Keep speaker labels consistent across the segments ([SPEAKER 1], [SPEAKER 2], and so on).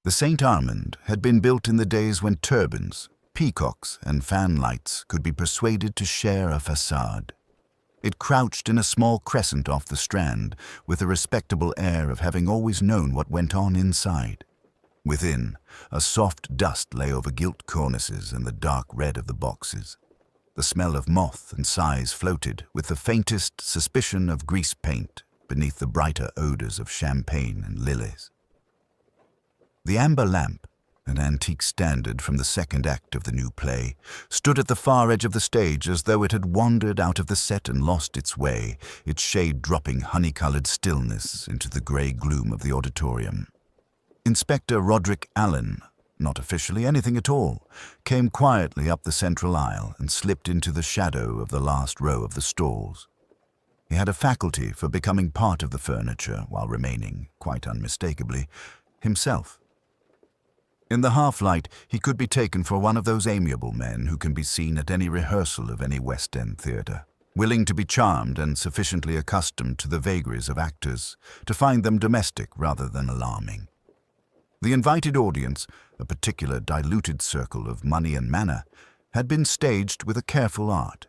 [SPEAKER 1] The St. Armand had been built in the days when turbans, peacocks, and fan lights could be persuaded to share a facade. It crouched in a small crescent off the Strand, with a respectable air of having always known what went on inside. Within, a soft dust lay over gilt cornices and the dark red of the boxes. The smell of moth and size floated, with the faintest suspicion of grease paint, beneath the brighter odors of champagne and lilies. The amber lamp, an antique standard from the second act of the new play, stood at the far edge of the stage as though it had wandered out of the set and lost its way, its shade dropping honey-colored stillness into the grey gloom of the auditorium. Inspector Roderick Alleyn, not officially anything at all, came quietly up the central aisle and slipped into the shadow of the last row of the stalls. He had a faculty for becoming part of the furniture while remaining, quite unmistakably, himself. In the half-light, he could be taken for one of those amiable men who can be seen at any rehearsal of any West End theatre, willing to be charmed and sufficiently accustomed to the vagaries of actors to find them domestic rather than alarming. The invited audience, a particular diluted circle of money and manner, had been staged with a careful art.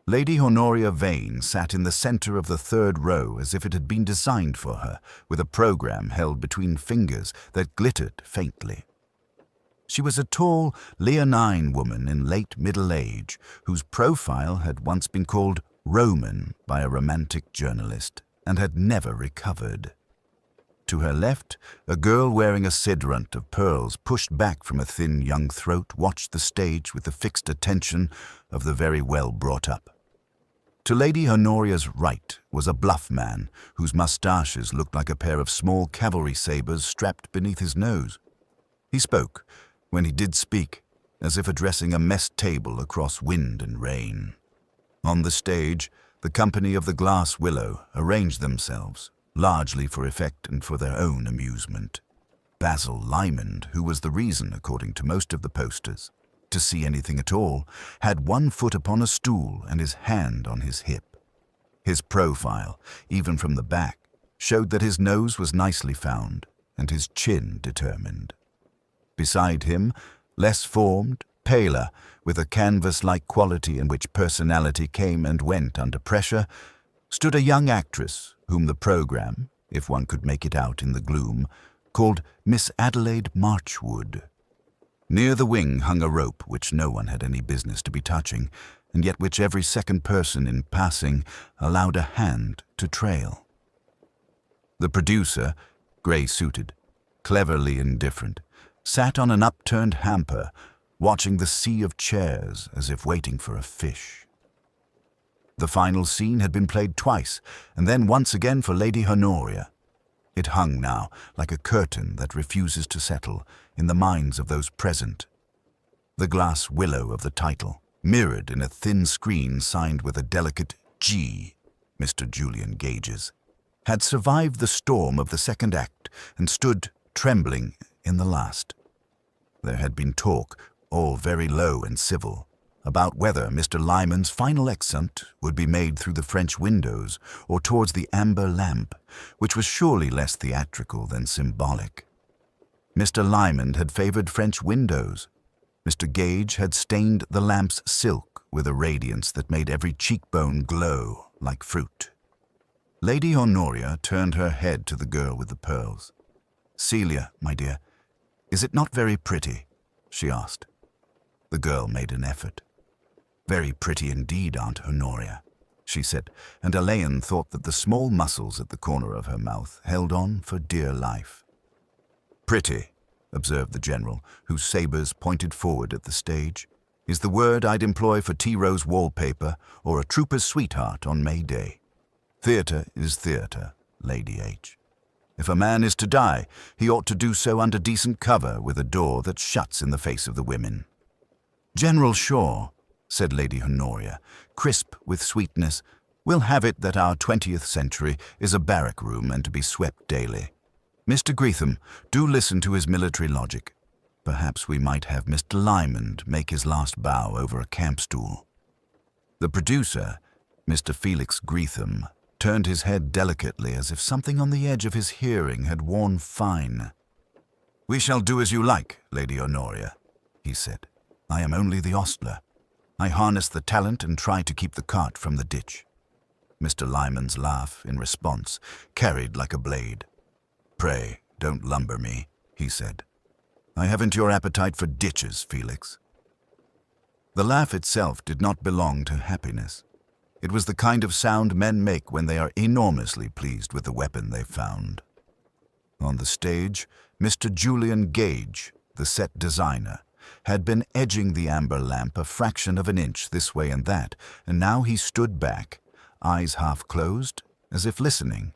[SPEAKER 1] Lady Honoria Vane sat in the center of the third row as if it had been designed for her, with a program held between fingers that glittered faintly. She was a tall, leonine woman in late middle age, whose profile had once been called Roman by a romantic journalist and had never recovered. To her left, a girl wearing a sidrunt of pearls pushed back from a thin young throat watched the stage with the fixed attention of the very well brought up. To Lady Honoria's right was a bluff man whose moustaches looked like a pair of small cavalry sabers strapped beneath his nose. He spoke, when he did speak, as if addressing a mess table across wind and rain. On the stage, the company of the Glass Willow arranged themselves, largely for effect and for their own amusement. Basil Lymond, who was the reason, according to most of the posters, to see anything at all, had one foot upon a stool and his hand on his hip. His profile, even from the back, showed that his nose was nicely found and his chin determined. Beside him, less formed, paler, with a canvas-like quality in which personality came and went under pressure, stood a young actress whom the program, if one could make it out in the gloom, called Miss Adelaide Marchwood. Near the wing hung a rope which no one had any business to be touching, and yet which every second person in passing allowed a hand to trail. The producer, grey-suited, cleverly indifferent, sat on an upturned hamper, watching the sea of chairs as if waiting for a fish. The final scene had been played twice, and then once again for Lady Honoria. It hung now, like a curtain that refuses to settle, in the minds of those present. The glass willow of the title, mirrored in a thin screen signed with a delicate G, Mr. Julian Gage's, had survived the storm of the second act and stood trembling in the last. There had been talk, all very low and civil, about whether Mr. Lyman's final exeunt would be made through the French windows or towards the amber lamp, which was surely less theatrical than symbolic. Mr. Lyman had favored French windows. Mr. Gage had stained the lamp's silk with a radiance that made every cheekbone glow like fruit. Lady Honoria turned her head to the girl with the pearls. "Celia, my dear, is it not very pretty?" she asked. The girl made an effort. "Very pretty indeed, Aunt Honoria," she said, and Alleyn thought that the small muscles at the corner of her mouth held on for dear life. "Pretty," observed the General, whose sabers pointed forward at the stage, "is the word I'd employ for tea rose wallpaper or a trooper's sweetheart on May Day. Theatre is theatre, Lady H. If a man is to die, he ought to do so under decent cover with a door that shuts in the face of the women." "General Shaw," said Lady Honoria, crisp with sweetness, "will have it that our 20th century is a barrack room and to be swept daily. Mr. Greetham, do listen to his military logic. Perhaps we might have Mr. Lymond make his last bow over a camp stool." The producer, Mr. Felix Greetham, turned his head delicately as if something on the edge of his hearing had worn fine. "We shall do as you like, Lady Honoria," he said. "I am only the ostler. I harness the talent and try to keep the cart from the ditch." Mr. Lyman's laugh, in response, carried like a blade. "Pray, don't lumber me," he said. "I haven't your appetite for ditches, Felix." The laugh itself did not belong to happiness. It was the kind of sound men make when they are enormously pleased with the weapon they've found. On the stage, Mr. Julian Gage, the set designer, had been edging the amber lamp a fraction of an inch this way and that, and now he stood back, eyes half closed, as if listening.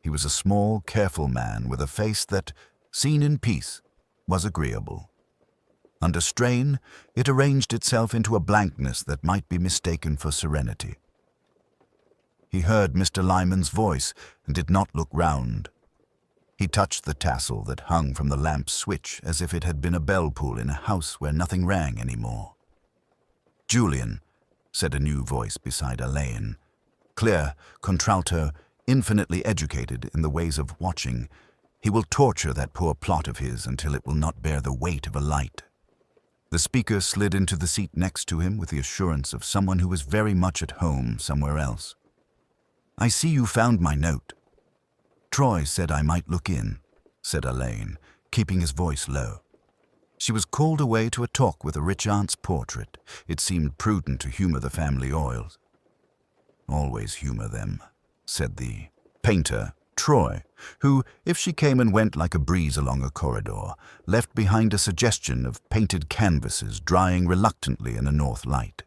[SPEAKER 1] He was a small, careful man with a face that, seen in peace, was agreeable. Under strain, it arranged itself into a blankness that might be mistaken for serenity. He heard Mr. Lyman's voice and did not look round. He touched the tassel that hung from the lamp's switch as if it had been a bell pull in a house where nothing rang any more. "Julian," said a new voice beside Alleyn, clear, contralto, infinitely educated in the ways of watching. "He will torture that poor plot of his until it will not bear the weight of a light." The speaker slid into the seat next to him with the assurance of someone who was very much at home somewhere else. "I see you found my note." "Troy said I might look in," said Alleyn, keeping his voice low. She was called away to a talk with a rich aunt's portrait. It seemed prudent to humor the family oils. "Always humor them," said the painter, Troy, who, if she came and went like a breeze along a corridor, left behind a suggestion of painted canvases drying reluctantly in a north light.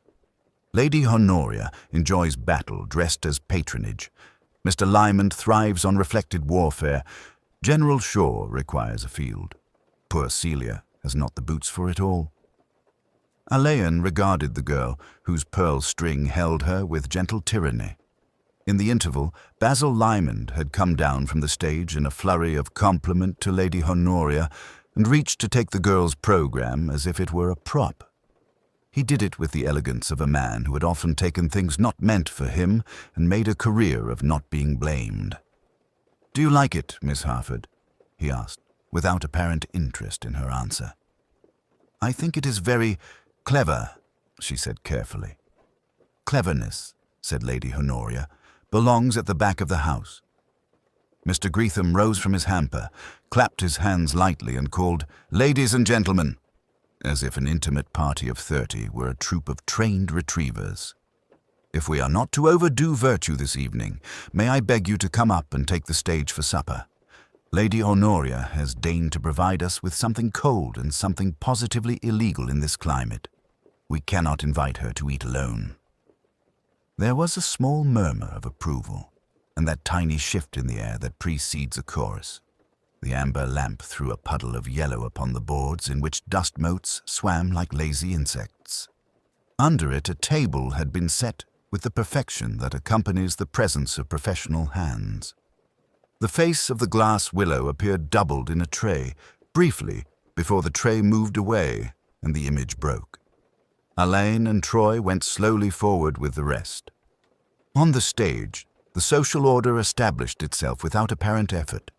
[SPEAKER 1] Lady Honoria enjoys battle dressed as patronage. Mr. Lyman thrives on reflected warfare. General Shaw requires a field. Poor Celia has not the boots for it all. Alleyn regarded the girl, whose pearl string held her, with gentle tyranny. In the interval, Basil Lyman had come down from the stage in a flurry of compliment to Lady Honoria and reached to take the girl's program as if it were a prop. He did it with the elegance of a man who had often taken things not meant for him and made a career of not being blamed. "Do you like it, Miss Harford?" he asked, without apparent interest in her answer. "I think it is very clever," she said carefully. "Cleverness," said Lady Honoria, "belongs at the back of the house." Mr. Greetham rose from his hamper, clapped his hands lightly and called, "Ladies and gentlemen," as if an intimate party of 30 were a troop of trained retrievers. "If we are not to overdo virtue this evening, may I beg you to come up and take the stage for supper? Lady Honoria has deigned to provide us with something cold and something positively illegal in this climate. We cannot invite her to eat alone." There was a small murmur of approval, and that tiny shift in the air that precedes a chorus. The amber lamp threw a puddle of yellow upon the boards in which dust motes swam like lazy insects. Under it a table had been set with the perfection that accompanies the presence of professional hands. The face of the glass willow appeared doubled in a tray, briefly, before the tray moved away and the image broke. Alleyn and Troy went slowly forward with the rest. On the stage, the social order established itself without apparent effort.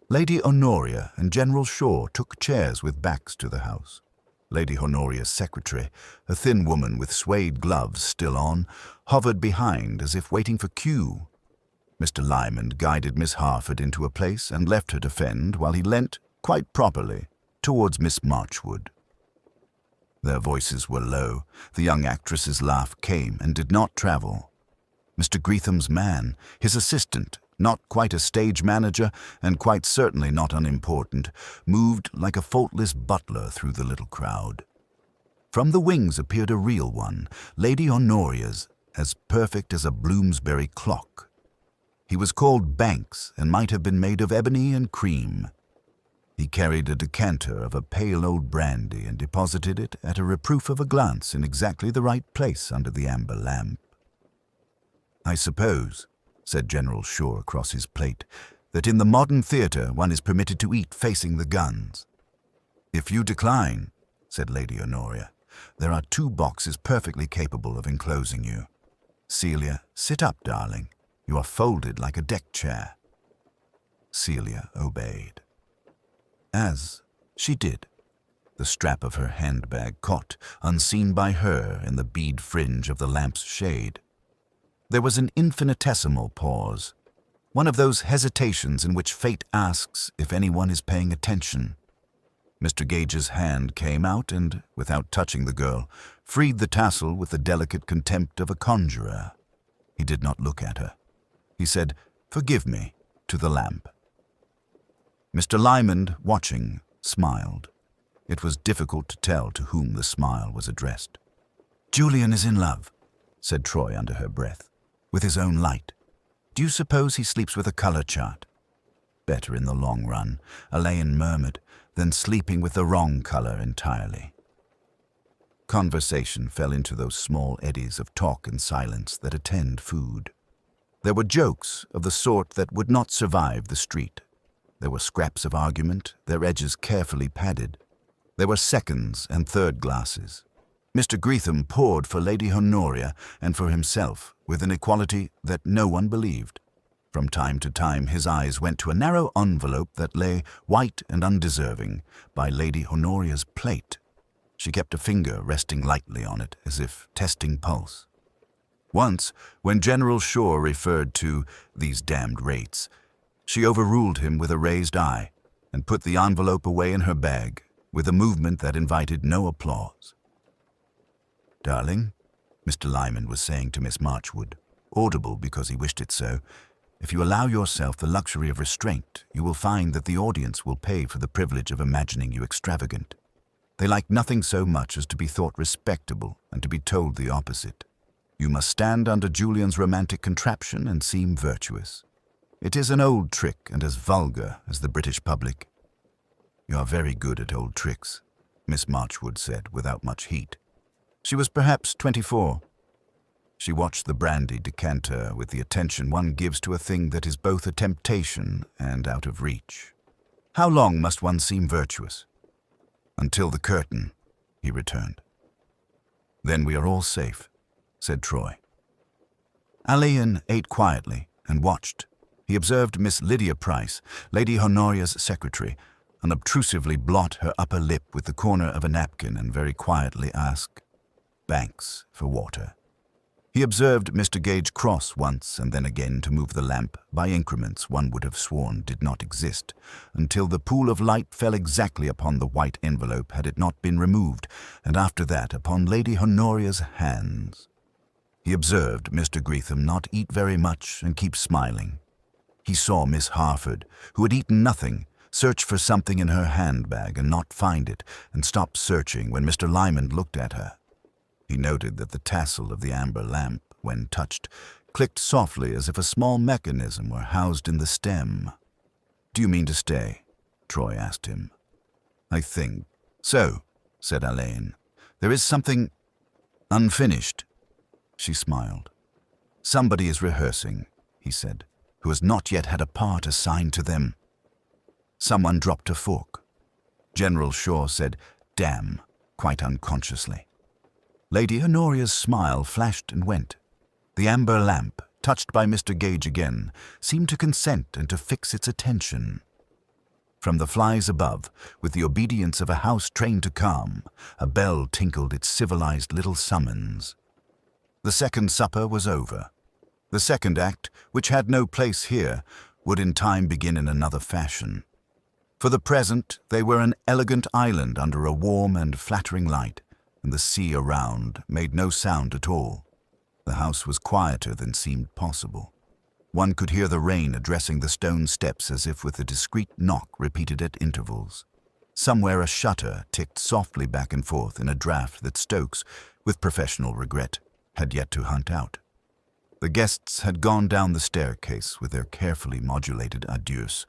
[SPEAKER 1] Lady Honoria and General Shaw took chairs with backs to the house. Lady Honoria's secretary, a thin woman with suede gloves still on, hovered behind as if waiting for cue. Mr. Lyman guided Miss Harford into a place and left her to fend while he leant, quite properly, towards Miss Marchwood. Their voices were low. The young actress's laugh came and did not travel. Mr. Greetham's man, his assistant, not quite a stage manager and quite certainly not unimportant, moved like a faultless butler through the little crowd. From the wings appeared a real one, Lady Honoria's, as perfect as a Bloomsbury clock. He was called Banks and might have been made of ebony and cream. He carried a decanter of a pale old brandy and deposited it at a reproof of a glance in exactly the right place under the amber lamp. "I suppose," said General Shaw across his plate, "that in the modern theatre one is permitted to eat facing the guns." "If you decline," said Lady Honoria, "there are 2 boxes perfectly capable of enclosing you. Celia, sit up, darling. You are folded like a deck chair." Celia obeyed. As she did, the strap of her handbag caught, unseen by her, in the bead fringe of the lamp's shade. There was an infinitesimal pause, one of those hesitations in which fate asks if anyone is paying attention. Mr. Gage's hand came out and, without touching the girl, freed the tassel with the delicate contempt of a conjurer. He did not look at her. He said, "Forgive me," to the lamp. Mr. Lymond, watching, smiled. It was difficult to tell to whom the smile was addressed. "Julian is in love," said Troy under her breath, "with his own light. Do you suppose he sleeps with a color chart?" "Better in the long run," Alleyn murmured, "than sleeping with the wrong color entirely." Conversation fell into those small eddies of talk and silence that attend food. There were jokes of the sort that would not survive the street. There were scraps of argument, their edges carefully padded. There were seconds and third glasses. Mr. Greetham poured for Lady Honoria and for himself with an equality that no one believed. From time to time his eyes went to a narrow envelope that lay, white and undeserving, by Lady Honoria's plate. She kept a finger resting lightly on it, as if testing pulse. Once, when General Shaw referred to "these damned rates," she overruled him with a raised eye and put the envelope away in her bag with a movement that invited no applause. "Darling," Mr. Lymond was saying to Miss Marchwood, audible because he wished it so, "if you allow yourself the luxury of restraint, you will find that the audience will pay for the privilege of imagining you extravagant. They like nothing so much as to be thought respectable and to be told the opposite. You must stand under Julian's romantic contraption and seem virtuous. It is an old trick and as vulgar as the British public." "You are very good at old tricks," Miss Marchwood said without much heat. She was perhaps 24. She watched the brandy decanter with the attention one gives to a thing that is both a temptation and out of reach. "How long must one seem virtuous?" "Until the curtain," he returned. "Then we are all safe," said Troy. Alleyn ate quietly and watched. He observed Miss Lydia Price, Lady Honoria's secretary, unobtrusively blot her upper lip with the corner of a napkin and very quietly ask, "Banks for water." He observed Mr. Gage cross once and then again to move the lamp by increments one would have sworn did not exist, until the pool of light fell exactly upon the white envelope had it not been removed, and after that upon Lady Honoria's hands. He observed Mr. Greetham not eat very much and keep smiling. He saw Miss Harford, who had eaten nothing, search for something in her handbag and not find it, and stop searching when Mr. Lymond looked at her. He noted that the tassel of the amber lamp, when touched, clicked softly as if a small mechanism were housed in the stem. "Do you mean to stay?" Troy asked him. "I think so," said Alleyn. "There is something unfinished." She smiled. "Somebody is rehearsing," he said, "who has not yet had a part assigned to them." Someone dropped a fork. General Shaw said, "Damn," quite unconsciously. Lady Honoria's smile flashed and went. The amber lamp, touched by Mr. Gage again, seemed to consent and to fix its attention. From the flies above, with the obedience of a house trained to calm, a bell tinkled its civilized little summons. The second supper was over. The second act, which had no place here, would in time begin in another fashion. For the present, they were an elegant island under a warm and flattering light, and the sea around made no sound at all. The house was quieter than seemed possible. One could hear the rain addressing the stone steps as if with a discreet knock repeated at intervals. Somewhere a shutter ticked softly back and forth in a draught that Stokes, with professional regret, had yet to hunt out. The guests had gone down the staircase with their carefully modulated adieus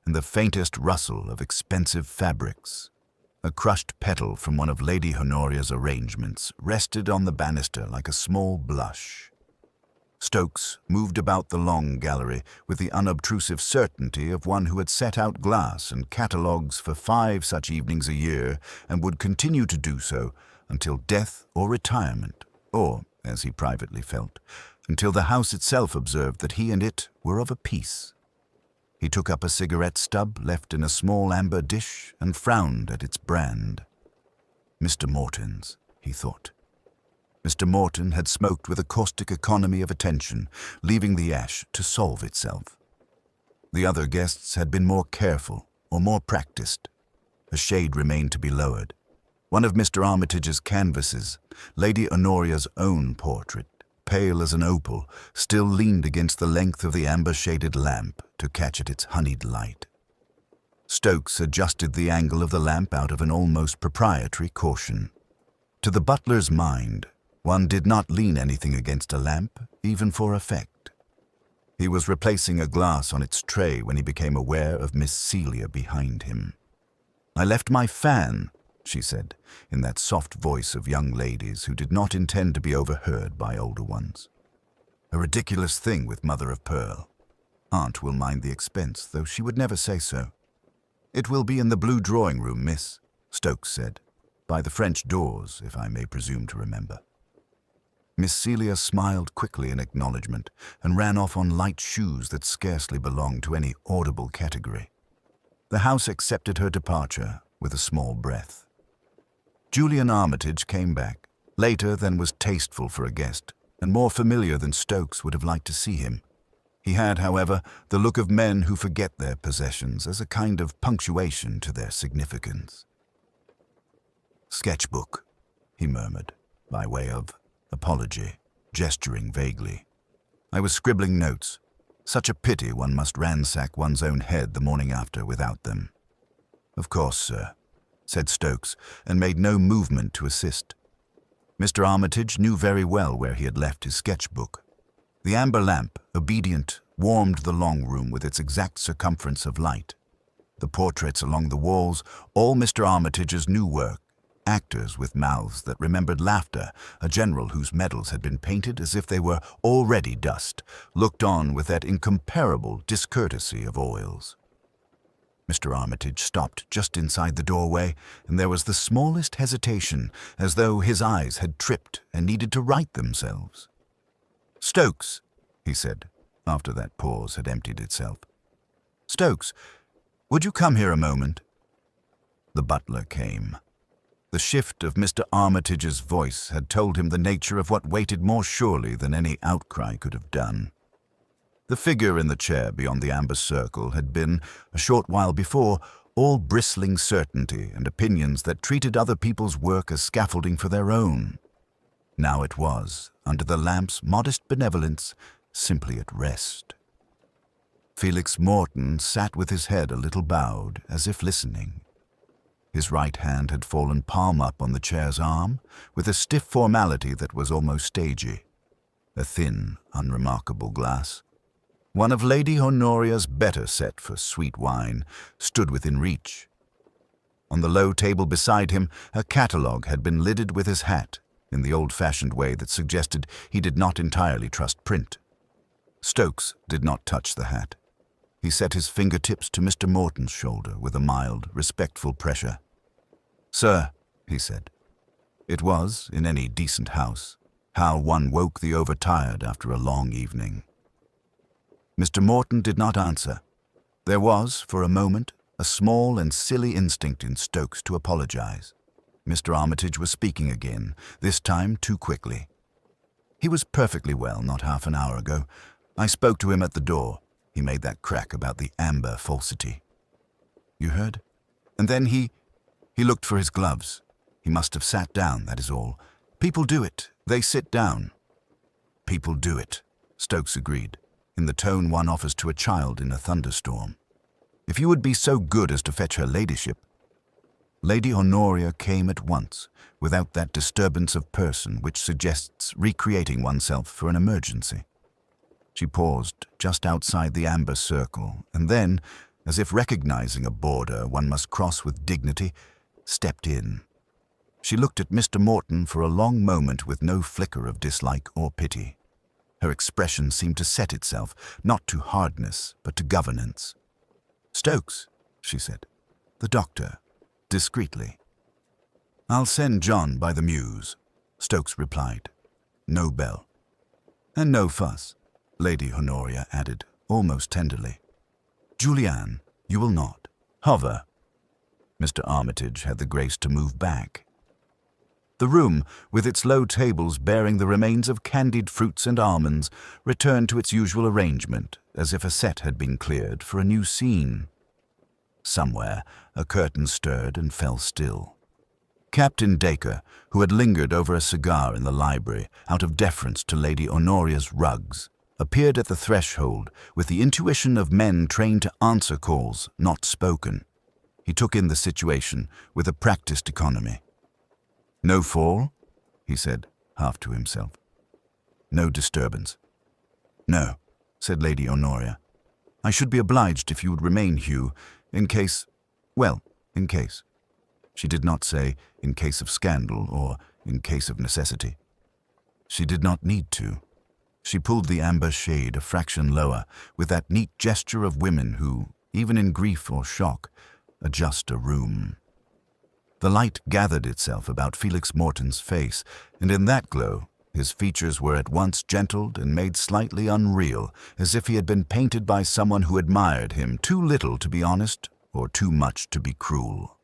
[SPEAKER 1] and the faintest rustle of expensive fabrics. A crushed petal from one of Lady Honoria's arrangements rested on the banister like a small blush. Stokes moved about the long gallery with the unobtrusive certainty of one who had set out glass and catalogues for 5 such evenings a year and would continue to do so until death or retirement, or, as he privately felt, until the house itself observed that he and it were of a piece. He took up a cigarette stub left in a small amber dish and frowned at its brand. Mr. Morton's, he thought. Mr. Morton had smoked with a caustic economy of attention, leaving the ash to solve itself. The other guests had been more careful or more practiced. A shade remained to be lowered. One of Mr. Armitage's canvases, Lady Honoria's own portrait, pale as an opal, still leaned against the length of the amber-shaded lamp to catch at its honeyed light. Stokes adjusted the angle of the lamp out of an almost proprietary caution. To the butler's mind, one did not lean anything against a lamp, even for effect. He was replacing a glass on its tray when he became aware of Miss Celia behind him. "I left my fan," she said, in that soft voice of young ladies who did not intend to be overheard by older ones. "A ridiculous thing with mother of pearl. Aunt will mind the expense, though she would never say so." "It will be in the blue drawing-room, miss," Stokes said. "By the French doors, if I may presume to remember." Miss Celia smiled quickly in acknowledgement and ran off on light shoes that scarcely belonged to any audible category. The house accepted her departure with a small breath. Julian Armitage came back, later than was tasteful for a guest, and more familiar than Stokes would have liked to see him. He had, however, the look of men who forget their possessions as a kind of punctuation to their significance. "Sketchbook," he murmured, by way of apology, gesturing vaguely. "I was scribbling notes. Such a pity one must ransack one's own head the morning after without them." "Of course, sir," said Stokes, and made no movement to assist. Mr. Armitage knew very well where he had left his sketchbook. The amber lamp, obedient, warmed the long room with its exact circumference of light. The portraits along the walls, all Mr. Armitage's new work, actors with mouths that remembered laughter, a general whose medals had been painted as if they were already dust, looked on with that incomparable discourtesy of oils. Mr. Armitage stopped just inside the doorway, and there was the smallest hesitation, as though his eyes had tripped and needed to right themselves. "Stokes," he said, after that pause had emptied itself. "Stokes, would you come here a moment?" The butler came. The shift of Mr. Armitage's voice had told him the nature of what waited more surely than any outcry could have done. The figure in the chair beyond the amber circle had been, a short while before, all bristling certainty and opinions that treated other people's work as scaffolding for their own. Now it was, under the lamp's modest benevolence, simply at rest. Felix Morton sat with his head a little bowed, as if listening. His right hand had fallen palm up on the chair's arm, with a stiff formality that was almost stagey. A thin, unremarkable glass, one of Lady Honoria's better set for sweet wine, stood within reach. On the low table beside him, a catalogue had been lidded with his hat, in the old-fashioned way that suggested he did not entirely trust print. Stokes did not touch the hat. He set his fingertips to Mr. Morton's shoulder with a mild, respectful pressure. "Sir," he said. It was, in any decent house, how one woke the overtired after a long evening. Mr. Morton did not answer. There was, for a moment, a small and silly instinct in Stokes to apologize. Mr. Armitage was speaking again, this time too quickly. "He was perfectly well not half an hour ago. I spoke to him at the door. He made that crack about the amber falsity. You heard? And then he looked for his gloves. He must have sat down, that is all. People do it. They sit down." "People do it," Stokes agreed, in the tone one offers to a child in a thunderstorm. "If you would be so good as to fetch her ladyship." Lady Honoria came at once, without that disturbance of person which suggests recreating oneself for an emergency. She paused just outside the amber circle, and then, as if recognizing a border one must cross with dignity, stepped in. She looked at Mr. Morton for a long moment with no flicker of dislike or pity. Her expression seemed to set itself, not to hardness, but to governance. "Stokes," she said. "The doctor," discreetly. "I'll send John by the Mews," Stokes replied. No bell. "And no fuss," Lady Honoria added, almost tenderly. Julianne, you will not. Hover. Mr. Armitage had the grace to move back. The room, with its low tables bearing the remains of candied fruits and almonds, returned to its usual arrangement, as if a set had been cleared for a new scene. Somewhere, a curtain stirred and fell still. Captain Dacre, who had lingered over a cigar in the library out of deference to Lady Honoria's rugs, appeared at the threshold with the intuition of men trained to answer calls not spoken. He took in the situation with a practiced economy. "No fall?" he said, half to himself. "No disturbance." "No," said Lady Honoria. "I should be obliged if you would remain, Hugh, in case She did not say in case of scandal or in case of necessity. She did not need to. She pulled the amber shade a fraction lower with that neat gesture of women who, even in grief or shock, adjust a room. The light gathered itself about Felix Morton's face, and in that glow, his features were at once gentled and made slightly unreal, as if he had been painted by someone who admired him too little to be honest or too much to be cruel.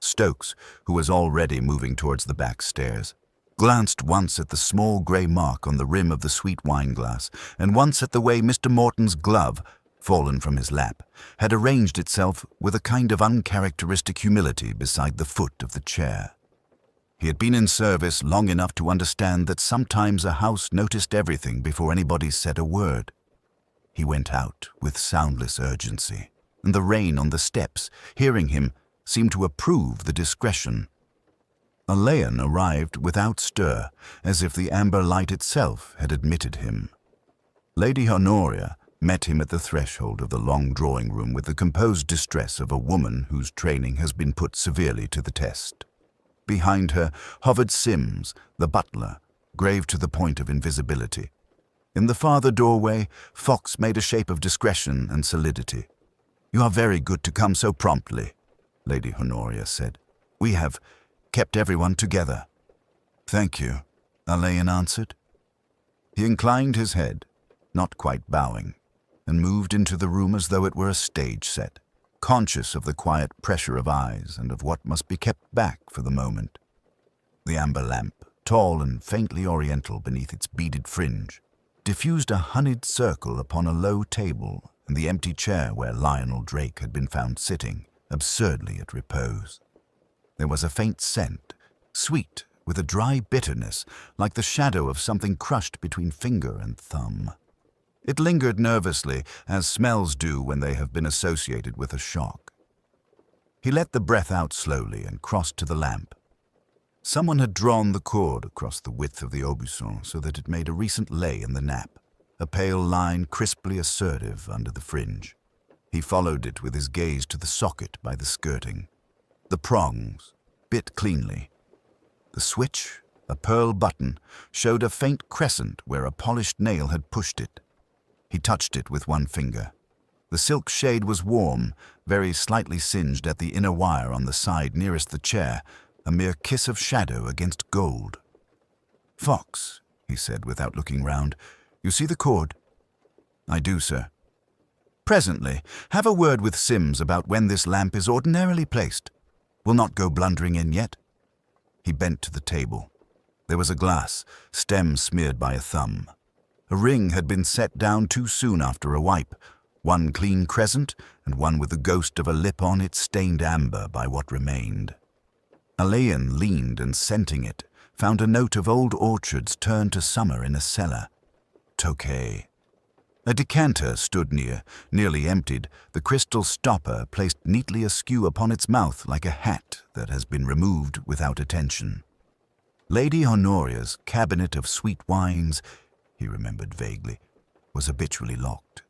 [SPEAKER 1] Stokes, who was already moving towards the back stairs, glanced once at the small grey mark on the rim of the sweet wine glass, and once at the way Mr. Morton's glove, fallen from his lap, had arranged itself with a kind of uncharacteristic humility beside the foot of the chair. He had been in service long enough to understand that sometimes a house noticed everything before anybody said a word. He went out with soundless urgency, and the rain on the steps, hearing him, seemed to approve the discretion. Alleyn arrived without stir, as if the amber light itself had admitted him. Lady Honoria met him at the threshold of the long drawing-room with the composed distress of a woman whose training has been put severely to the test. Behind her hovered Sims, the butler, grave to the point of invisibility. In the farther doorway, Fox made a shape of discretion and solidity. "You are very good to come so promptly," Lady Honoria said. "We have kept everyone together." "Thank you," Alleyn answered. He inclined his head, not quite bowing, and moved into the room as though it were a stage set, conscious of the quiet pressure of eyes and of what must be kept back for the moment. The amber lamp, tall and faintly oriental beneath its beaded fringe, diffused a honeyed circle upon a low table and the empty chair where Lionel Drake had been found sitting, absurdly at repose. There was a faint scent, sweet with a dry bitterness, like the shadow of something crushed between finger and thumb. It lingered nervously, as smells do when they have been associated with a shock. He let the breath out slowly and crossed to the lamp. Someone had drawn the cord across the width of the aubusson so that it made a recent lay in the nap, a pale line crisply assertive under the fringe. He followed it with his gaze to the socket by the skirting. The prongs, bit cleanly. The switch, a pearl button, showed a faint crescent where a polished nail had pushed it. He touched it with one finger. The silk shade was warm, very slightly singed at the inner wire on the side nearest the chair, a mere kiss of shadow against gold. "Fox," he said without looking round, "you see the cord?" "I do, sir." "Presently, have a word with Sims about when this lamp is ordinarily placed. We'll not go blundering in yet." He bent to the table. There was a glass, stem smeared by a thumb. A ring had been set down too soon after a wipe, one clean crescent and one with the ghost of a lip on it stained amber by what remained. Alleyn leaned and, scenting it, found a note of old orchards turned to summer in a cellar. Tokay. A decanter stood near, nearly emptied, the crystal stopper placed neatly askew upon its mouth like a hat that has been removed without attention. Lady Honoria's cabinet of sweet wines, he remembered vaguely, was habitually locked.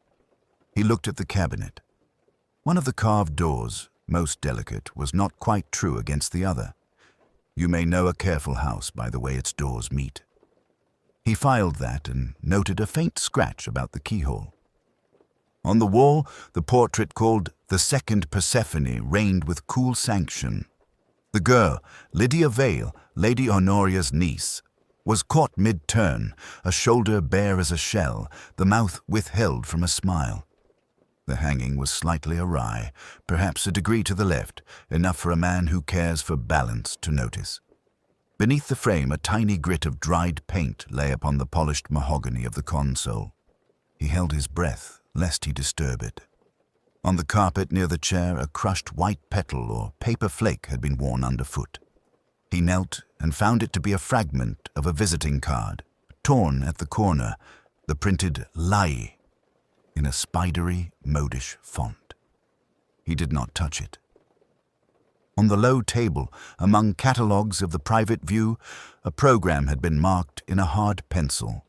[SPEAKER 1] He looked at the cabinet. One of the carved doors, most delicate, was not quite true against the other. You may know a careful house by the way its doors meet. He filed that and noted a faint scratch about the keyhole. On the wall, the portrait called The Second Persephone reigned with cool sanction. The girl, Lydia Vale, Lady Honoria's niece, was caught mid-turn, a shoulder bare as a shell, the mouth withheld from a smile. The hanging was slightly awry, perhaps a degree to the left, enough for a man who cares for balance to notice. Beneath the frame, a tiny grit of dried paint lay upon the polished mahogany of the console. He held his breath, lest he disturb it. On the carpet near the chair, a crushed white petal or paper flake had been worn underfoot. He knelt and found it to be a fragment of a visiting card, torn at the corner, the printed "Lai" in a spidery, modish font. He did not touch it. On the low table, among catalogues of the private view, a program had been marked in a hard pencil.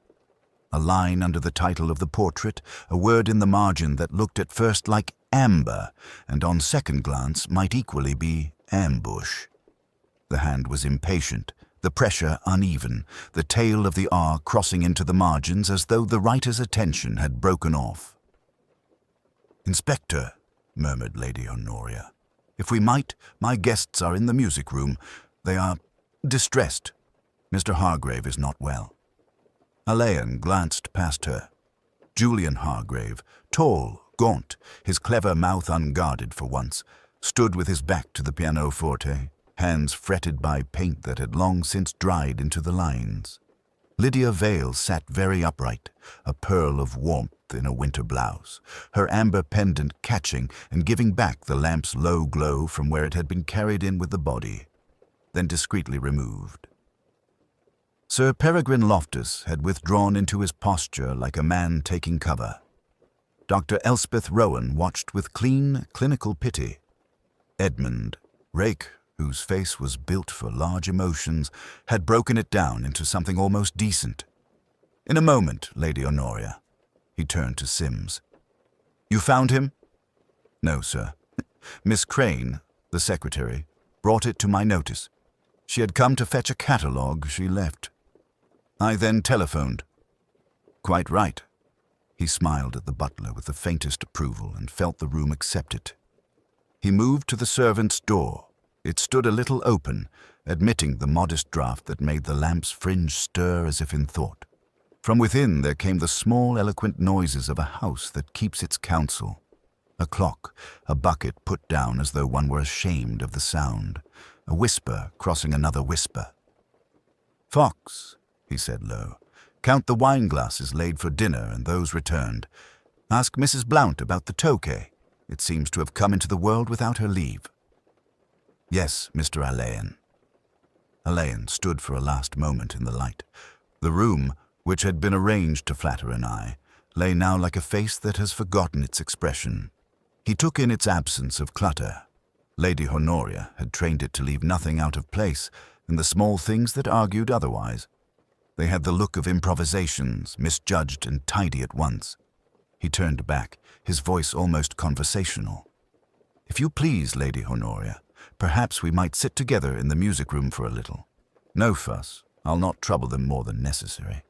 [SPEAKER 1] A line under the title of the portrait, a word in the margin that looked at first like amber, and on second glance might equally be ambush. The hand was impatient, the pressure uneven, the tail of the R crossing into the margins as though the writer's attention had broken off. "Inspector," murmured Lady Honoria, "if we might, my guests are in the music room. They are distressed. Mr. Hargrave is not well." Alleyn glanced past her. Julian Hargrave, tall, gaunt, his clever mouth unguarded for once, stood with his back to the pianoforte, hands fretted by paint that had long since dried into the lines. Lydia Vale sat very upright, a pearl of warmth in a winter blouse, her amber pendant catching and giving back the lamp's low glow from where it had been carried in with the body, then discreetly removed. Sir Peregrine Loftus had withdrawn into his posture like a man taking cover. Dr. Elspeth Rowan watched with clean, clinical pity. Edmund Rake, whose face was built for large emotions, had broken it down into something almost decent. "In a moment, Lady Honoria." He turned to Sims. "You found him?" "No, sir. Miss Crane, the secretary, brought it to my notice. She had come to fetch a catalogue. She left. I then telephoned." "Quite right." He smiled at the butler with the faintest approval and felt the room accept it. He moved to the servants' door. It stood a little open, admitting the modest draught that made the lamp's fringe stir as if in thought. From within there came the small, eloquent noises of a house that keeps its counsel. A clock, a bucket put down as though one were ashamed of the sound, a whisper crossing another whisper. "Fox," he said low, "count the wine glasses laid for dinner and those returned. Ask Mrs. Blount about the tokay. It seems to have come into the world without her leave." "Yes, Mr. Alleyn." Alleyn stood for a last moment in the light. The room, which had been arranged to flatter an eye, lay now like a face that has forgotten its expression. He took in its absence of clutter. Lady Honoria had trained it to leave nothing out of place, and the small things that argued otherwise. They had the look of improvisations, misjudged and tidy at once. He turned back, his voice almost conversational. "If you please, Lady Honoria, perhaps we might sit together in the music room for a little. No fuss, I'll not trouble them more than necessary."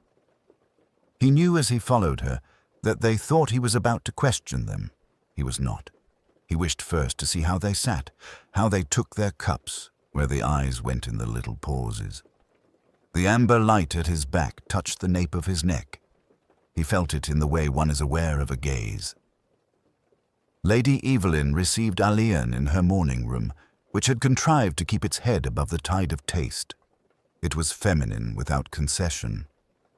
[SPEAKER 1] He knew as he followed her that they thought he was about to question them. He was not. He wished first to see how they sat, how they took their cups, where the eyes went in the little pauses. The amber light at his back touched the nape of his neck. He felt it in the way one is aware of a gaze. Lady Evelyn received Alleyn in her morning room, which had contrived to keep its head above the tide of taste. It was feminine without concession.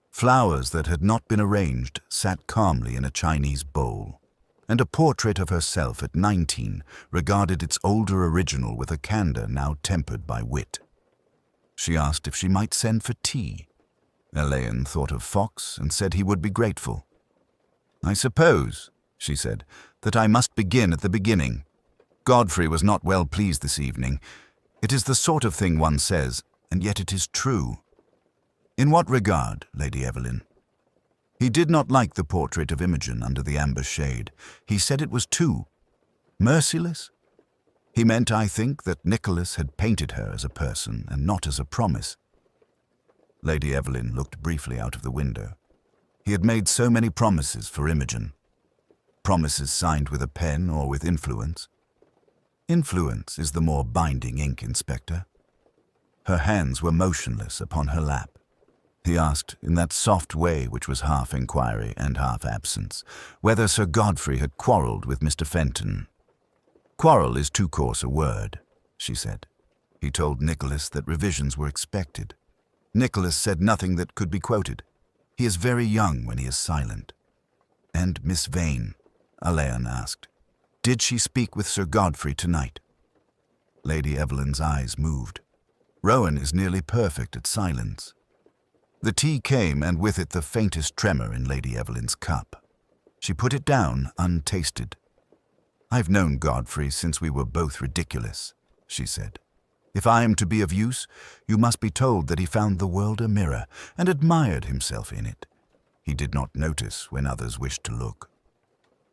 [SPEAKER 1] Flowers that had not been arranged sat calmly in a Chinese bowl, and a portrait of herself at 19 regarded its older original with a candor now tempered by wit. She asked if she might send for tea. Alleyn thought of Fox and said he would be grateful. "I suppose," she said, "that I must begin at the beginning. Godfrey was not well pleased this evening. It is the sort of thing one says, and yet it is true." "In what regard, Lady Evelyn?" "He did not like the portrait of Imogen under the amber shade. He said it was too merciless. He meant, I think, that Nicholas had painted her as a person and not as a promise." Lady Evelyn looked briefly out of the window. He had made so many promises for Imogen. Promises signed with a pen or with influence. Influence is the more binding ink, Inspector. Her hands were motionless upon her lap. He asked, in that soft way which was half inquiry and half absence, whether Sir Godfrey had quarrelled with Mr. Fenton. "Quarrel is too coarse a word," she said. He told Nicholas that revisions were expected. Nicholas said nothing that could be quoted. He is very young when he is silent. "And Miss Vane," Alleyn asked, "did she speak with Sir Godfrey tonight?" Lady Evelyn's eyes moved. Rowan is nearly perfect at silence. The tea came, and with it the faintest tremor in Lady Evelyn's cup. She put it down untasted. "I've known Godfrey since we were both ridiculous," she said. "If I am to be of use, you must be told that he found the world a mirror and admired himself in it. He did not notice when others wished to look."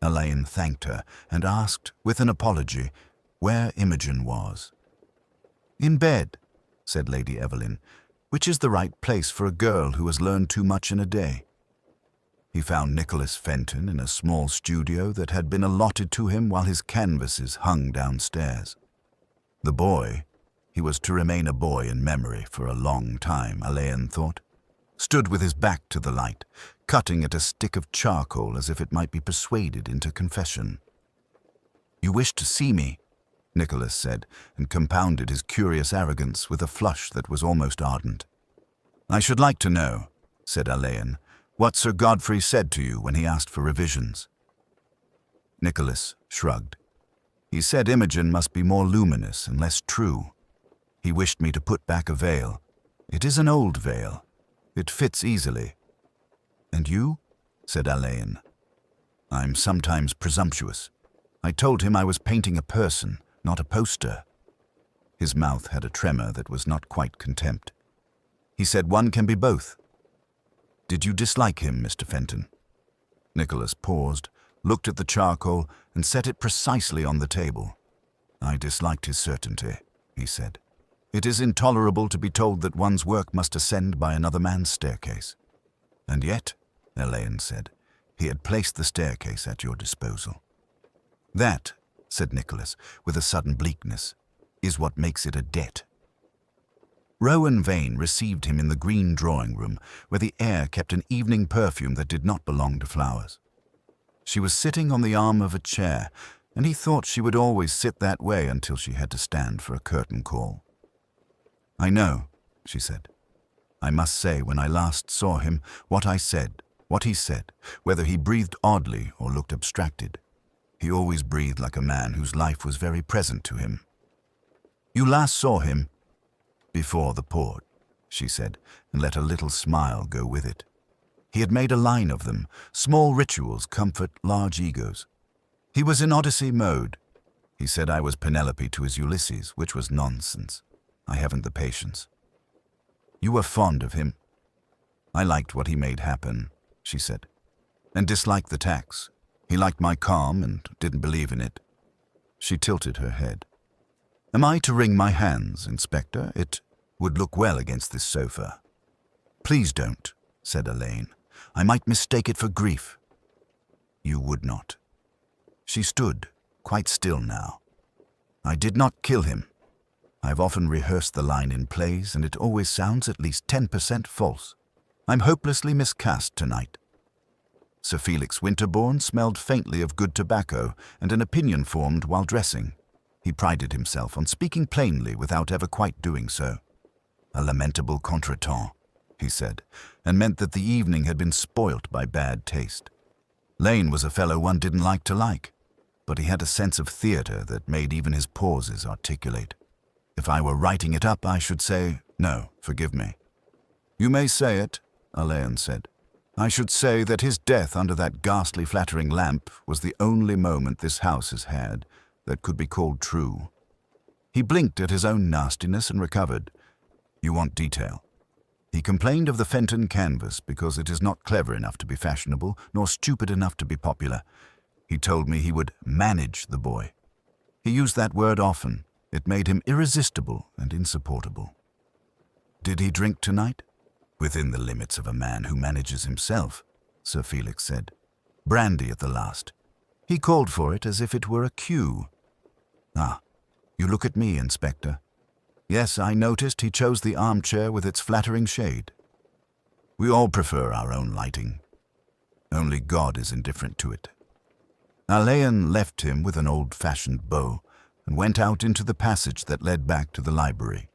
[SPEAKER 1] Alleyn thanked her and asked, with an apology, where Imogen was. "In bed," said Lady Evelyn, "which is the right place for a girl who has learned too much in a day." He found Nicholas Fenton in a small studio that had been allotted to him while his canvases hung downstairs. The boy, he was to remain a boy in memory for a long time, Alleyn thought, stood with his back to the light, cutting at a stick of charcoal as if it might be persuaded into confession. "You wish to see me?" Nicholas said, and compounded his curious arrogance with a flush that was almost ardent. "I should like to know," said Alleyn, "what Sir Godfrey said to you when he asked for revisions." Nicholas shrugged. "He said Imogen must be more luminous and less true. He wished me to put back a veil. It is an old veil. It fits easily." "And you?" said Alleyn. "I'm sometimes presumptuous. I told him I was painting a person, not a poster." His mouth had a tremor that was not quite contempt. He said one can be both. "Did you dislike him, Mr. Fenton?" Nicholas paused, looked at the charcoal, and set it precisely on the table. "I disliked his certainty," he said. "It is intolerable to be told that one's work must ascend by another man's staircase." "And yet," Alleyn said, "he had placed the staircase at your disposal." "That," said Nicholas, with a sudden bleakness, "is what makes it a debt." Rowan Vane received him in the green drawing-room, where the air kept an evening perfume that did not belong to flowers. She was sitting on the arm of a chair, and he thought she would always sit that way until she had to stand for a curtain call. "I know," she said. "I must say, when I last saw him, what he said, whether he breathed oddly or looked abstracted. He always breathed like a man whose life was very present to him." "You last saw him?" "Before the port," she said, and let a little smile go with it. He had made a line of them. Small rituals comfort large egos. He was in Odyssey mode. He said I was Penelope to his Ulysses, which was nonsense. I haven't the patience. "You were fond of him?" "I liked what he made happen," she said, "and disliked the tax. He liked my calm and didn't believe in it." She tilted her head. "Am I to wring my hands, Inspector? It would look well against this sofa." "Please don't," said Alleyn. "I might mistake it for grief." "You would not." She stood, quite still now. "I did not kill him. I've often rehearsed the line in plays, and it always sounds at least 10% false. I'm hopelessly miscast tonight." Sir Felix Winterbourne smelled faintly of good tobacco, and an opinion formed while dressing. He prided himself on speaking plainly without ever quite doing so. "A lamentable contretemps," he said, and meant that the evening had been spoilt by bad taste. Lane was a fellow one didn't like to like, but he had a sense of theatre that made even his pauses articulate. If I were writing it up, I should say, "No, forgive me." "You may say it," Alleyn said. "I should say that his death under that ghastly flattering lamp was the only moment this house has had that could be called true." He blinked at his own nastiness and recovered. "You want detail." He complained of the Fenton canvas because it is not clever enough to be fashionable, nor stupid enough to be popular. He told me he would manage the boy. He used that word often. It made him irresistible and insupportable. "Did he drink tonight?" "Within the limits of a man who manages himself," Sir Felix said. "Brandy at the last. He called for it as if it were a cue." "Ah, you look at me, Inspector." "Yes, I noticed he chose the armchair with its flattering shade." We all prefer our own lighting. Only God is indifferent to it. Alleyn left him with an old-fashioned bow and went out into the passage that led back to the library.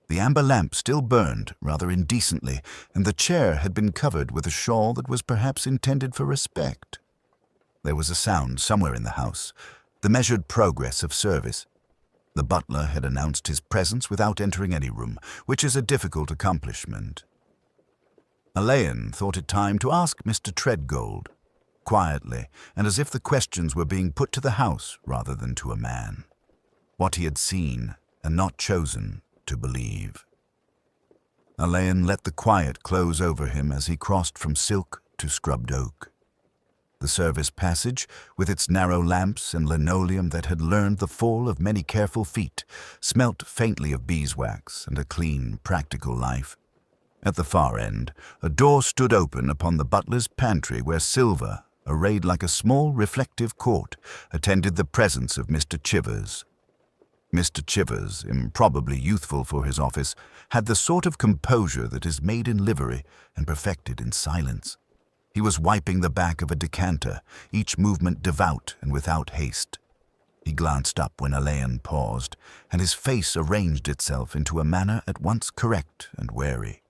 [SPEAKER 1] The amber lamp still burned, rather indecently, and the chair had been covered with a shawl that was perhaps intended for respect. There was a sound somewhere in the house, the measured progress of service. The butler had announced his presence without entering any room, which is a difficult accomplishment. Alleyn thought it time to ask Mr. Treadgold, quietly, and as if the questions were being put to the house rather than to a man, what he had seen and not chosen to believe. Alleyn let the quiet close over him as he crossed from silk to scrubbed oak. The service passage, with its narrow lamps and linoleum that had learned the fall of many careful feet, smelt faintly of beeswax and a clean, practical life. At the far end, a door stood open upon the butler's pantry where silver, arrayed like a small reflective court, attended the presence of Mr. Chivers. Mr. Chivers, improbably youthful for his office, had the sort of composure that is made in livery and perfected in silence. He was wiping the back of a decanter, each movement devout and without haste. He glanced up when Alleyn paused, and his face arranged itself into a manner at once correct and wary.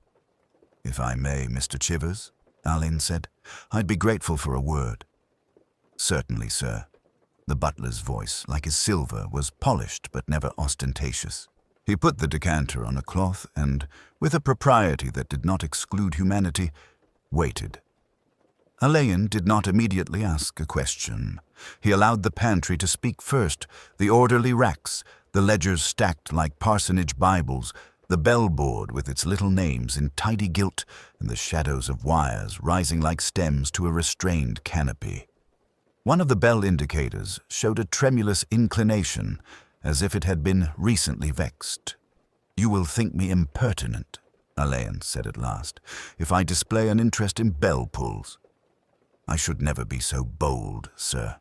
[SPEAKER 1] "If I may, Mr. Chivers," Alleyn said, "I'd be grateful for a word." "Certainly, sir." The butler's voice, like his silver, was polished but never ostentatious. He put the decanter on a cloth and, with a propriety that did not exclude humanity, waited. Alleyn did not immediately ask a question. He allowed the pantry to speak first, the orderly racks, the ledgers stacked like parsonage Bibles, the bell-board with its little names in tidy gilt, and the shadows of wires rising like stems to a restrained canopy. One of the bell indicators showed a tremulous inclination, as if it had been recently vexed. "You will think me impertinent," Alleyn said at last, "if I display an interest in bell-pulls." "I should never be so bold, sir,"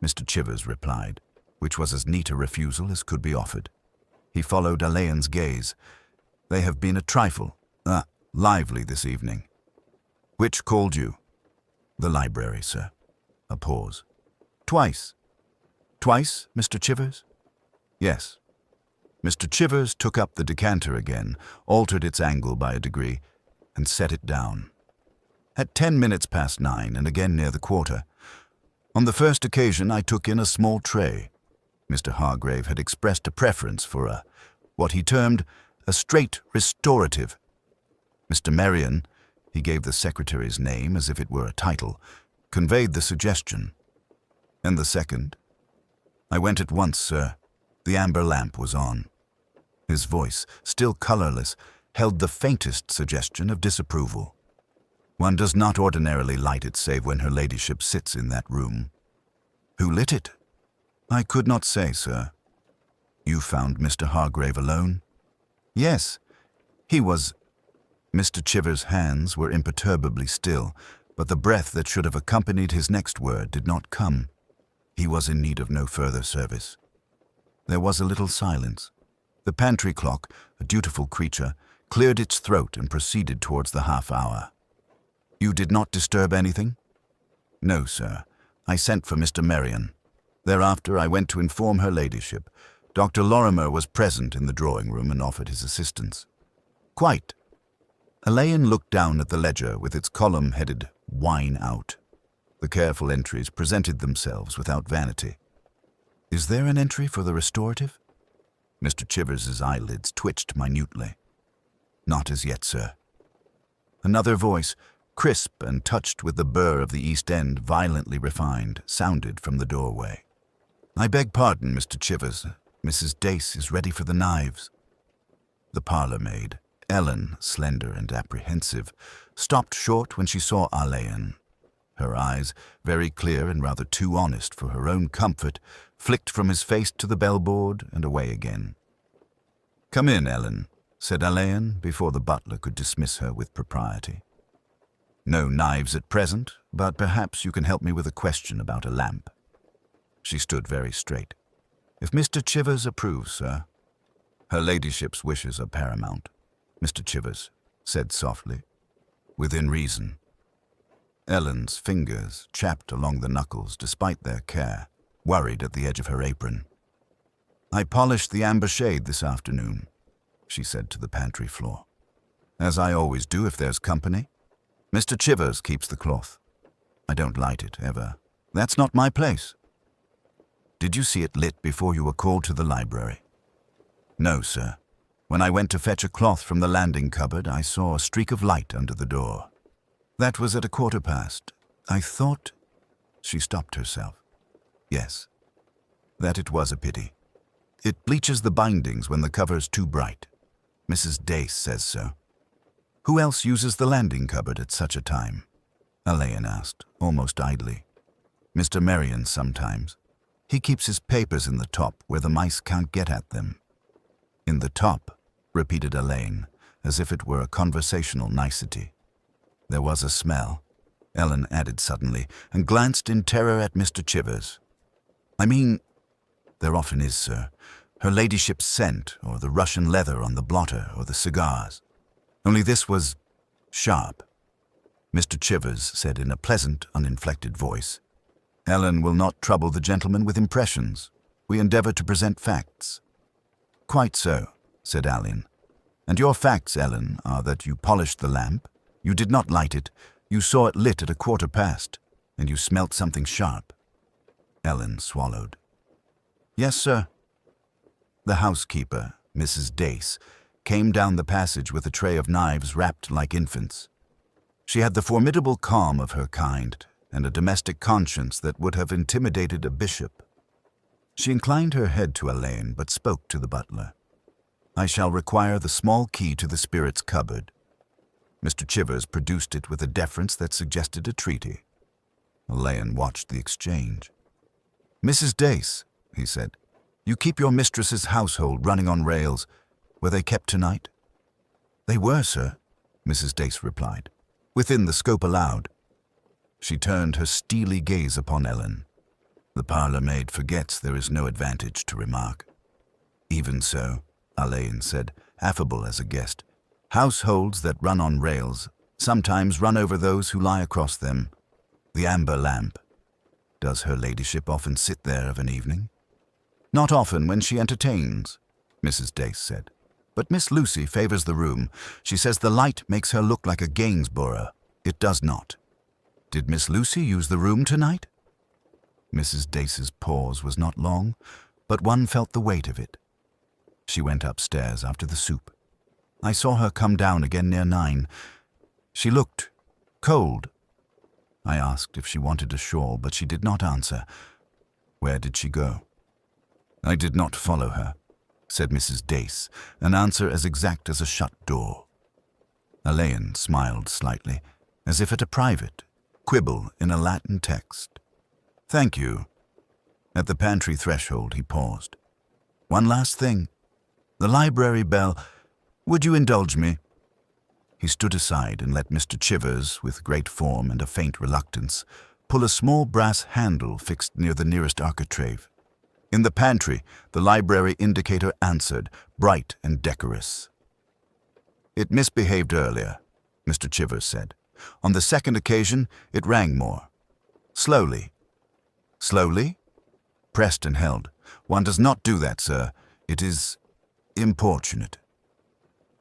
[SPEAKER 1] Mr. Chivers replied, which was as neat a refusal as could be offered. He followed Alleyn's gaze. "They have been a trifle, lively this evening." "Which called you?" "The library, sir." A pause. "Twice." "Twice, Mr. Chivers?" "Yes." Mr. Chivers took up the decanter again, altered its angle by a degree, and set it down. "At 10 minutes past 9, and again near the quarter. On the first occasion I took in a small tray. Mr. Hargrave had expressed a preference for what he termed a straight restorative. Mr. Merrion," he gave the secretary's name as if it were a title, "conveyed the suggestion." "And the second?" "I went at once, sir. The amber lamp was on." His voice, still colorless, held the faintest suggestion of disapproval. "One does not ordinarily light it save when her ladyship sits in that room." "Who lit it?" "I could not say, sir." "You found Mr. Hargrave alone?" "Yes. He was—" Mr. Chivers' hands were imperturbably still, but the breath that should have accompanied his next word did not come. He was in need of no further service. There was a little silence. The pantry clock, a dutiful creature, cleared its throat and proceeded towards the half-hour. "You did not disturb anything?" "No, sir. I sent for Mr. Merrion. Thereafter I went to inform her ladyship. Dr. Lorimer was present in the drawing-room and offered his assistance." "Quite." Alleyn looked down at the ledger with its column headed "Wine Out." The careful entries presented themselves without vanity. "Is there an entry for the restorative?" Mr. Chivers's eyelids twitched minutely. "Not as yet, sir." Another voice, crisp and touched with the burr of the East End violently refined, sounded from the doorway. "I beg pardon, Mr. Chivers. Mrs. Dace is ready for the knives." The parlour-maid, Ellen, slender and apprehensive, stopped short when she saw Alleyn. Her eyes, very clear and rather too honest for her own comfort, flicked from his face to the bell-board and away again. "Come in, Ellen," said Alleyn before the butler could dismiss her with propriety. "No knives at present, but perhaps you can help me with a question about a lamp." She stood very straight. "If Mr. Chivers approves, sir." "Her ladyship's wishes are paramount," Mr. Chivers said softly. within reason. Ellen's fingers chapped along the knuckles despite their care, worried at the edge of her apron. "I polished the amber shade this afternoon," she said to the pantry floor. "As I always do if there's company. Mr. Chivers keeps the cloth. I don't light it, ever. That's not my place." "Did you see it lit before you were called to the library?" "No, sir. When I went to fetch a cloth from the landing cupboard, I saw a streak of light under the door. That was at 1:15. I thought—" She stopped herself. "Yes, that it was a pity. It bleaches the bindings when the cover's too bright. Mrs. Dace says so." "Who else uses the landing cupboard at such a time?" Alleyn asked, almost idly. "Mr. Merrion sometimes. He keeps his papers in the top where the mice can't get at them." "In the top," repeated Alleyn, as if it were a conversational nicety. "There was a smell," Ellen added suddenly, and glanced in terror at Mr. Chivers. "I mean, there often is, sir. Her ladyship's scent, or the Russian leather on the blotter, or the cigars. Only this was sharp." Mr. Chivers said in a pleasant, uninflected voice, "Ellen will not trouble the gentleman with impressions. We endeavor to present facts." "Quite so," said Alleyn. "And your facts, Ellen, are that you polished the lamp, you did not light it, you saw it lit at 1:15, and you smelt something sharp." Ellen swallowed. "Yes, sir." The housekeeper, Mrs. Dace, came down the passage with a tray of knives wrapped like infants. She had the formidable calm of her kind and a domestic conscience that would have intimidated a bishop. She inclined her head to Alleyn, but spoke to the butler. "I shall require the small key to the spirit's cupboard." Mr. Chivers produced it with a deference that suggested a treaty. Alleyn watched the exchange. "Mrs. Dace," he said, "you keep your mistress's household running on rails. Were they kept tonight?" "They were, sir," Mrs. Dace replied, "within the scope allowed." She turned her steely gaze upon Ellen. The parlour-maid forgets there is no advantage to remark. "Even so," Alleyn said, affable as a guest, "households that run on rails sometimes run over those who lie across them. The amber lamp. Does her ladyship often sit there of an evening?" "Not often when she entertains," Mrs. Dace said. "But Miss Lucy favours the room. She says the light makes her look like a Gainsborough. It does not." "Did Miss Lucy use the room tonight?" Mrs. Dace's pause was not long, but one felt the weight of it. She went upstairs after the soup. "I saw her come down again near 9. She looked cold. I asked if she wanted a shawl, but she did not answer. Where did she go?" "I did not follow her," said Mrs. Dace, an answer as exact as a shut door. Alleyn smiled slightly, as if at a private quibble in a Latin text. "Thank you." At the pantry threshold he paused. "One last thing. The library bell. Would you indulge me?" He stood aside and let Mr. Chivers, with great form and a faint reluctance, pull a small brass handle fixed near the nearest architrave. In the pantry, the library indicator answered, bright and decorous. "It misbehaved earlier," Mr. Chivers said. "On the second occasion, it rang more. Slowly." "Slowly?" Pressed and held. "One does not do that, sir. It is importunate."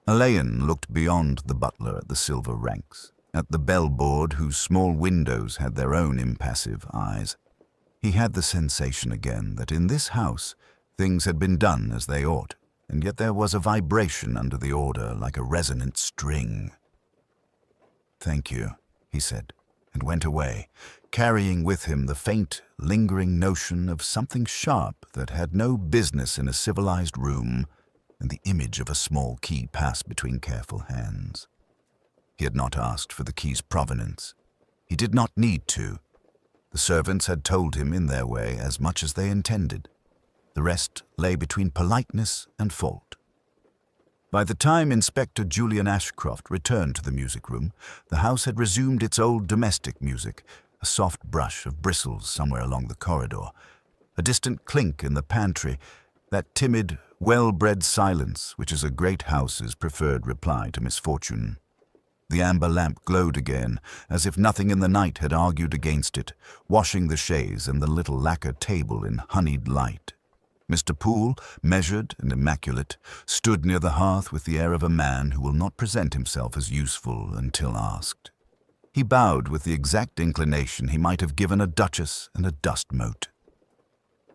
[SPEAKER 1] Alleyn looked beyond the butler at the silver ranks, at the bell-board whose small windows had their own impassive eyes. He had the sensation again that in this house things had been done as they ought, and yet there was a vibration under the order like a resonant string. "Thank you," he said, and went away, carrying with him the faint, lingering notion of something sharp that had no business in a civilized room, and the image of a small key passed between careful hands. He had not asked for the key's provenance. He did not need to. The servants had told him in their way as much as they intended. The rest lay between politeness and fault. By the time Inspector Julian Ashcroft returned to the music room, the house had resumed its old domestic music, a soft brush of bristles somewhere along the corridor, a distant clink in the pantry, that timid, well-bred silence which is a great house's preferred reply to misfortune. The amber lamp glowed again, as if nothing in the night had argued against it, washing the chaise and the little lacquer table in honeyed light. Mr. Poole, measured and immaculate, stood near the hearth with the air of a man who will not present himself as useful until asked. He bowed with the exact inclination he might have given a duchess and a dust mote.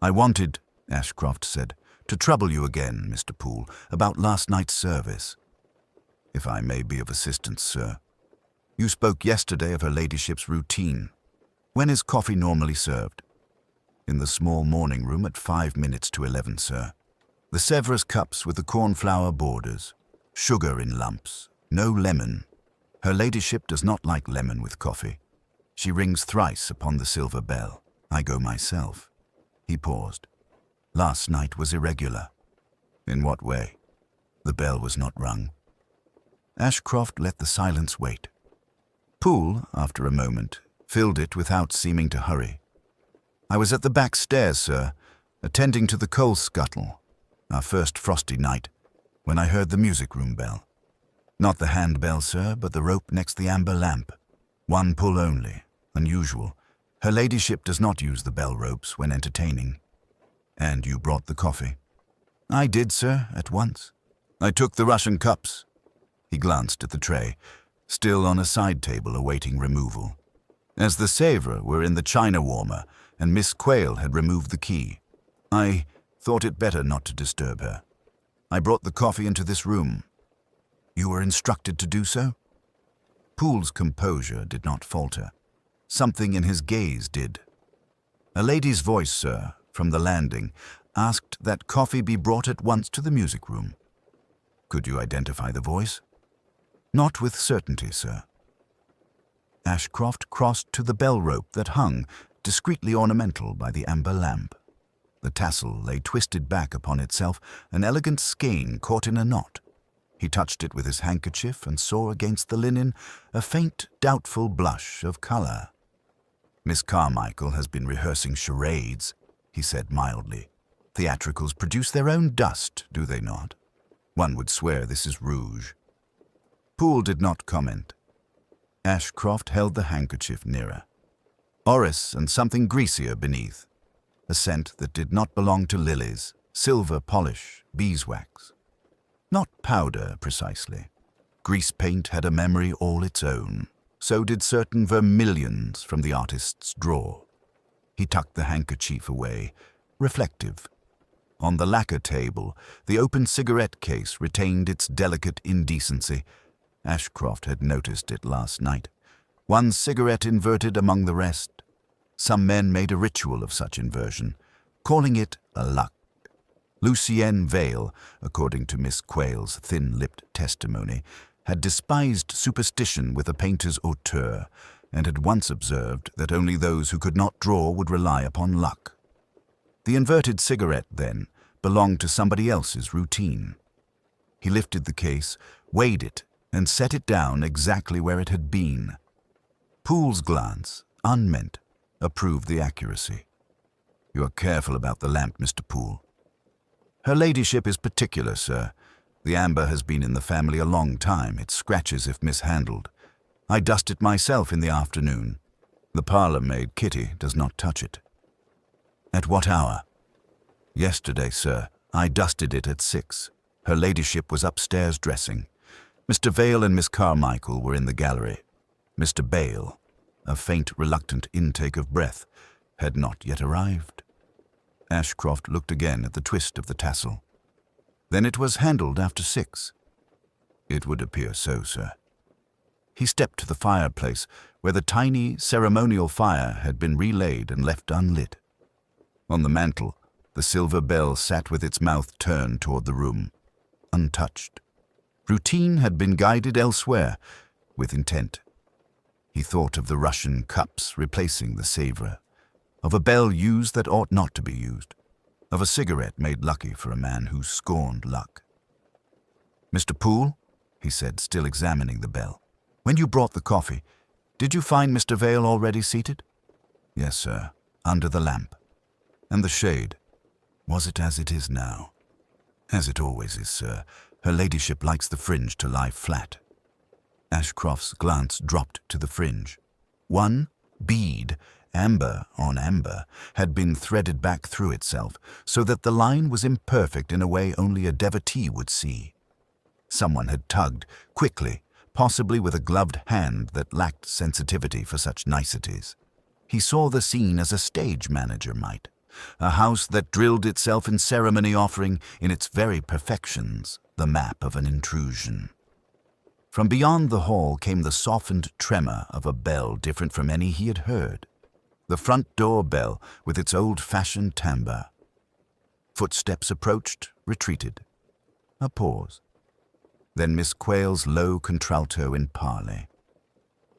[SPEAKER 1] "I wanted," Ashcroft said, "to trouble you again, Mr. Poole, about last night's service. If I may be of assistance, sir. You spoke yesterday of her ladyship's routine. When is coffee normally served?" "In the small morning room at 5 minutes to 11, sir. The Sèvres cups with the cornflower borders. Sugar in lumps. No lemon. Her ladyship does not like lemon with coffee. She rings thrice upon the silver bell. I go myself." He paused. "Last night was irregular." "In what way?" "The bell was not rung." Ashcroft let the silence wait. Poole, after a moment, filled it without seeming to hurry. "I was at the back stairs, sir, attending to the coal scuttle, our first frosty night, when I heard the music-room bell. Not the hand-bell, sir, but the rope next the amber lamp. One pull only, unusual. Her ladyship does not use the bell ropes when entertaining." "And you brought the coffee?" "I did, sir, at once. I took the Russian cups." He glanced at the tray, still on a side table awaiting removal. "As the Sèvres were in the china warmer, and Miss Quayle had removed the key, I thought it better not to disturb her. I brought the coffee into this room." "You were instructed to do so?" Poole's composure did not falter. Something in his gaze did. "A lady's voice, sir, from the landing, asked that coffee be brought at once to the music-room." "Could you identify the voice?" "Not with certainty, sir." Ashcroft crossed to the bell rope that hung, discreetly ornamental, by the amber lamp. The tassel lay twisted back upon itself, an elegant skein caught in a knot. He touched it with his handkerchief and saw against the linen a faint, doubtful blush of color. "Miss Carmichael has been rehearsing charades," he said mildly. "Theatricals produce their own dust, do they not? One would swear this is rouge." Poole did not comment. Ashcroft held the handkerchief nearer. Orris and something greasier beneath. A scent that did not belong to lilies, silver polish, beeswax. Not powder, precisely. Grease paint had a memory all its own. So did certain vermilions from the artist's drawer. He tucked the handkerchief away, reflective. On the lacquer table, the open cigarette case retained its delicate indecency. Ashcroft had noticed it last night. One cigarette inverted among the rest. Some men made a ritual of such inversion, calling it a luck. Lucienne Vale, according to Miss Quayle's thin-lipped testimony, had despised superstition with a painter's auteur, and had once observed that only those who could not draw would rely upon luck. The inverted cigarette, then, belonged to somebody else's routine. He lifted the case, weighed it, and set it down exactly where it had been. Poole's glance, unmeant, approved the accuracy. "You are careful about the lamp, Mr. Poole." "Her ladyship is particular, sir. The amber has been in the family a long time. It scratches if mishandled. I dust it myself in the afternoon. The parlour-maid, Kitty, does not touch it." "At what hour?" "Yesterday, sir. I dusted it at 6. Her ladyship was upstairs dressing. Mr. Vale and Miss Carmichael were in the gallery. Mr. Bale, a faint, reluctant intake of breath, had not yet arrived." Ashcroft looked again at the twist of the tassel. "Then it was handled after 6. "It would appear so, sir." He stepped to the fireplace, where the tiny, ceremonial fire had been relaid and left unlit. On the mantel, the silver bell sat with its mouth turned toward the room, untouched. Routine had been guided elsewhere, with intent. He thought of the Russian cups replacing the Sèvres, of a bell used that ought not to be used, of a cigarette made lucky for a man who scorned luck. "Mr. Poole," he said, still examining the bell, "when you brought the coffee, did you find Mr. Vale already seated?" "Yes, sir, under the lamp." "And the shade, was it as it is now?" "As it always is, sir. Her ladyship likes the fringe to lie flat." Ashcroft's glance dropped to the fringe. One bead, amber on amber, had been threaded back through itself, so that the line was imperfect in a way only a devotee would see. Someone had tugged, quickly, possibly with a gloved hand that lacked sensitivity for such niceties. He saw the scene as a stage manager might, a house that drilled itself in ceremony, offering, in its very perfections, the map of an intrusion. From beyond the hall came the softened tremor of a bell different from any he had heard. The front door bell with its old-fashioned timbre. Footsteps approached, retreated. A pause. Then Miss Quayle's low contralto in parley.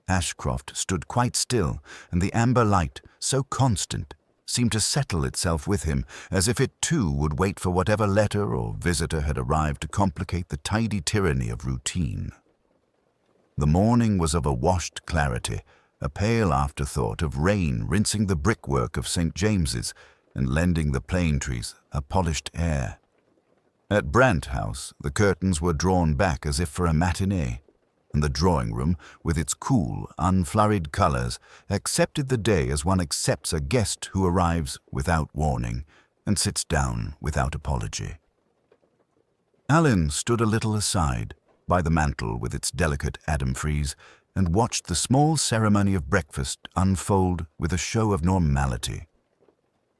[SPEAKER 1] Ashcroft stood quite still, and the amber light, so constant, seemed to settle itself with him, as if it too would wait for whatever letter or visitor had arrived to complicate the tidy tyranny of routine. The morning was of a washed clarity, a pale afterthought of rain rinsing the brickwork of St. James's and lending the plane trees a polished air. At Brant House, the curtains were drawn back as if for a matinee, and the drawing-room, with its cool, unflurried colours, accepted the day as one accepts a guest who arrives without warning and sits down without apology. Alleyn stood a little aside, by the mantel with its delicate Adam frieze, and watched the small ceremony of breakfast unfold with a show of normality.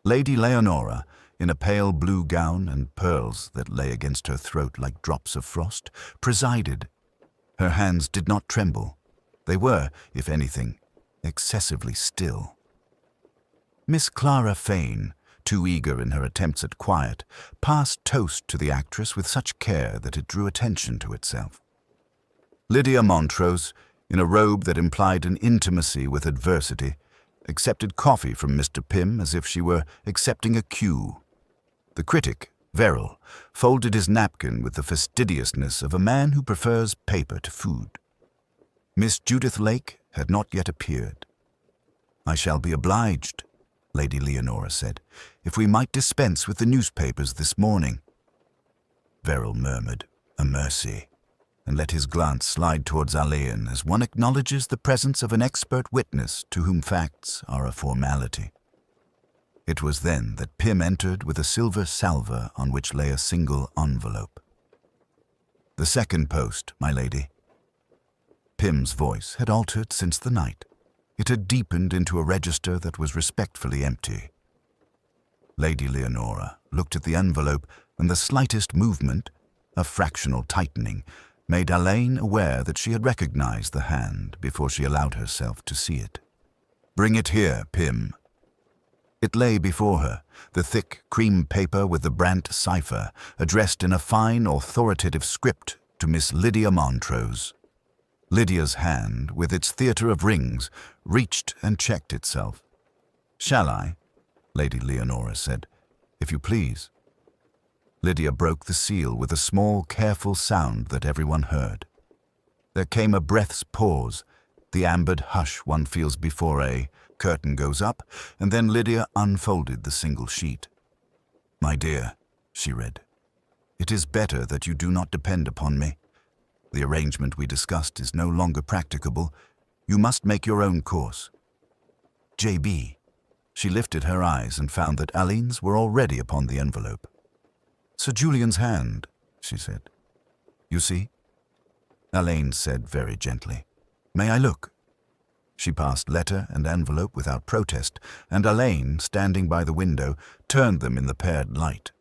[SPEAKER 1] Lady Leonora, in a pale blue gown and pearls that lay against her throat like drops of frost, presided. Her hands did not tremble. They were, if anything, excessively still. Miss Clara Fane, too eager in her attempts at quiet, passed toast to the actress with such care that it drew attention to itself. Lydia Montrose, in a robe that implied an intimacy with adversity, accepted coffee from Mr. Pym as if she were accepting a cue. The critic, Verrill, folded his napkin with the fastidiousness of a man who prefers paper to food. Miss Judith Lake had not yet appeared. "I shall be obliged," Lady Leonora said, "if we might dispense with the newspapers this morning." Verrill murmured, "A mercy," and let his glance slide towards Alleyn as one acknowledges the presence of an expert witness to whom facts are a formality. It was then that Pym entered with a silver salver on which lay a single envelope. "The second post, my lady." Pym's voice had altered since the night. It had deepened into a register that was respectfully empty. Lady Leonora looked at the envelope, and the slightest movement, a fractional tightening, made Alleyn aware that she had recognized the hand before she allowed herself to see it. "Bring it here, Pym." It lay before her, the thick cream paper with the Brant cipher, addressed in a fine, authoritative script to Miss Lydia Montrose. Lydia's hand, with its theatre of rings, reached and checked itself. "Shall I?" Lady Leonora said. "If you please." Lydia broke the seal with a small, careful sound that everyone heard. There came a breath's pause, the ambered hush one feels before a curtain goes up, and then Lydia unfolded the single sheet. "My dear," she read, "it is better that you do not depend upon me. The arrangement we discussed is no longer practicable. You must make your own course. J.B." She lifted her eyes and found that Alleyn's were already upon the envelope. "Sir Julian's hand," she said. "You see?" Alleyn said very gently, "May I look?" She passed letter and envelope without protest, and Alleyn, standing by the window, turned them in the paired light.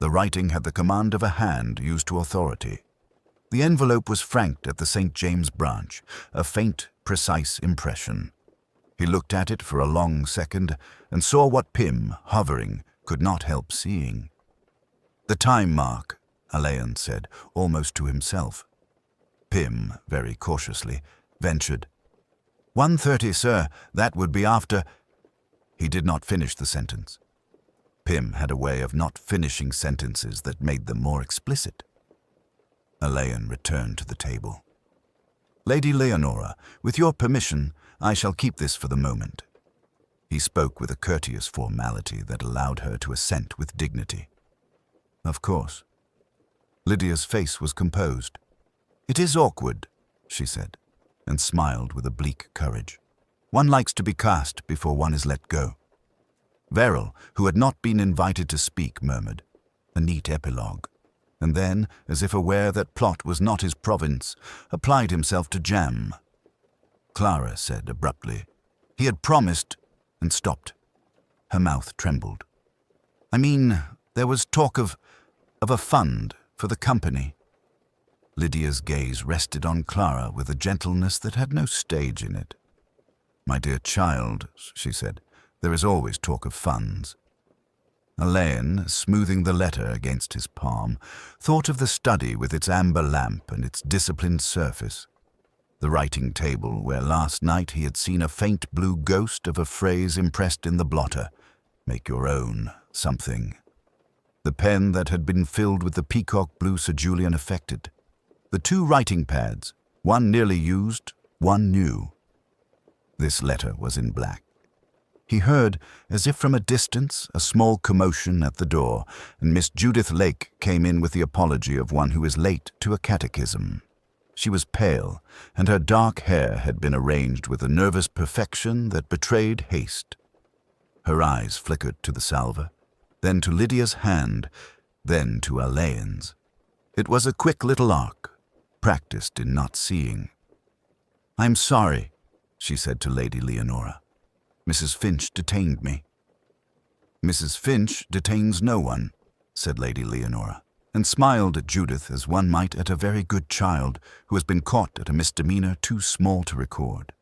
[SPEAKER 1] The writing had the command of a hand used to authority. The envelope was franked at the St. James branch, a faint, precise impression. He looked at it for a long second and saw what Pym, hovering, could not help seeing. "The time mark," Alleyn said, almost to himself. Pym, very cautiously, ventured, 1:30, sir. That would be after—" He did not finish the sentence. Pym had a way of not finishing sentences that made them more explicit. Alleyn returned to the table. "Lady Leonora, with your permission, I shall keep this for the moment." He spoke with a courteous formality that allowed her to assent with dignity. "Of course." Lydia's face was composed. "It is awkward," she said. and smiled with a bleak courage. One likes to be cast before one is let go. Verrill, who had not been invited to speak, murmured, "A neat epilogue," and then, as if aware that plot was not his province, applied himself to jam. Clara said abruptly, "He had promised," and stopped. Her mouth trembled. "I mean, there was talk of a fund for the company." Lydia's gaze rested on Clara with a gentleness that had no stage in it. "My dear child," she said, "there is always talk of funds." Alleyn, smoothing the letter against his palm, thought of the study with its amber lamp and its disciplined surface. The writing table where last night he had seen a faint blue ghost of a phrase impressed in the blotter, "Make your own something." The pen that had been filled with the peacock blue Sir Julian affected. The two writing pads, one nearly used, one new. This letter was in black. He heard, as if from a distance, a small commotion at the door, and Miss Judith Lake came in with the apology of one who is late to a catechism. She was pale, and her dark hair had been arranged with a nervous perfection that betrayed haste. Her eyes flickered to the salver, then to Lydia's hand, then to Alleyn's. It was a quick little arc, practiced in not seeing. "I'm sorry," she said to Lady Leonora. "Mrs. Finch detained me." "Mrs. Finch detains no one," said Lady Leonora, and smiled at Judith as one might at a very good child who has been caught at a misdemeanor too small to record.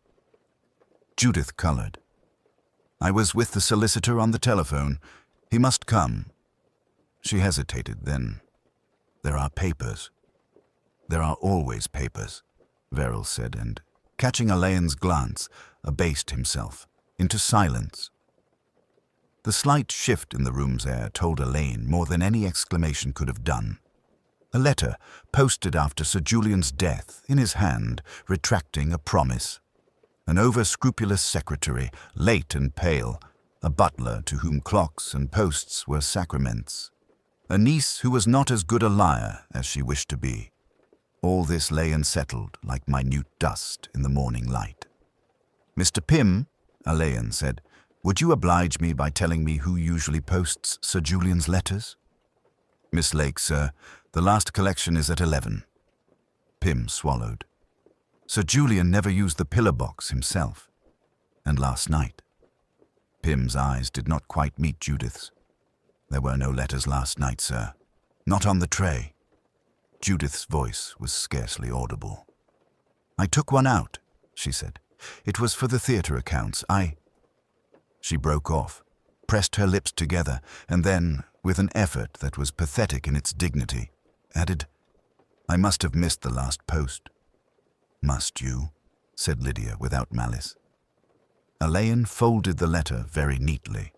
[SPEAKER 1] Judith colored. "I was with the solicitor on the telephone. He must come." She hesitated, then, "There are papers." "There are always papers," Verrill said, and, catching Alleyn's glance, abased himself into silence. The slight shift in the room's air told Alleyn more than any exclamation could have done. A letter, posted after Sir Julian's death, in his hand, retracting a promise. An over-scrupulous secretary, late and pale, a butler to whom clocks and posts were sacraments, a niece who was not as good a liar as she wished to be. All this lay unsettled like minute dust in the morning light. "Mr. Pym," Alleyn said, "would you oblige me by telling me who usually posts Sir Julian's letters?" "Miss Lake, sir. The last collection is at 11. Pym swallowed. "Sir Julian never used the pillar box himself. And last night." Pym's eyes did not quite meet Judith's. "There were no letters last night, sir. Not on the tray." Judith's voice was scarcely audible. "I took one out," she said. "It was for the theatre accounts. She broke off, pressed her lips together, and then, with an effort that was pathetic in its dignity, added, "I must have missed the last post." "Must you?" said Lydia without malice. Alleyn folded the letter very neatly.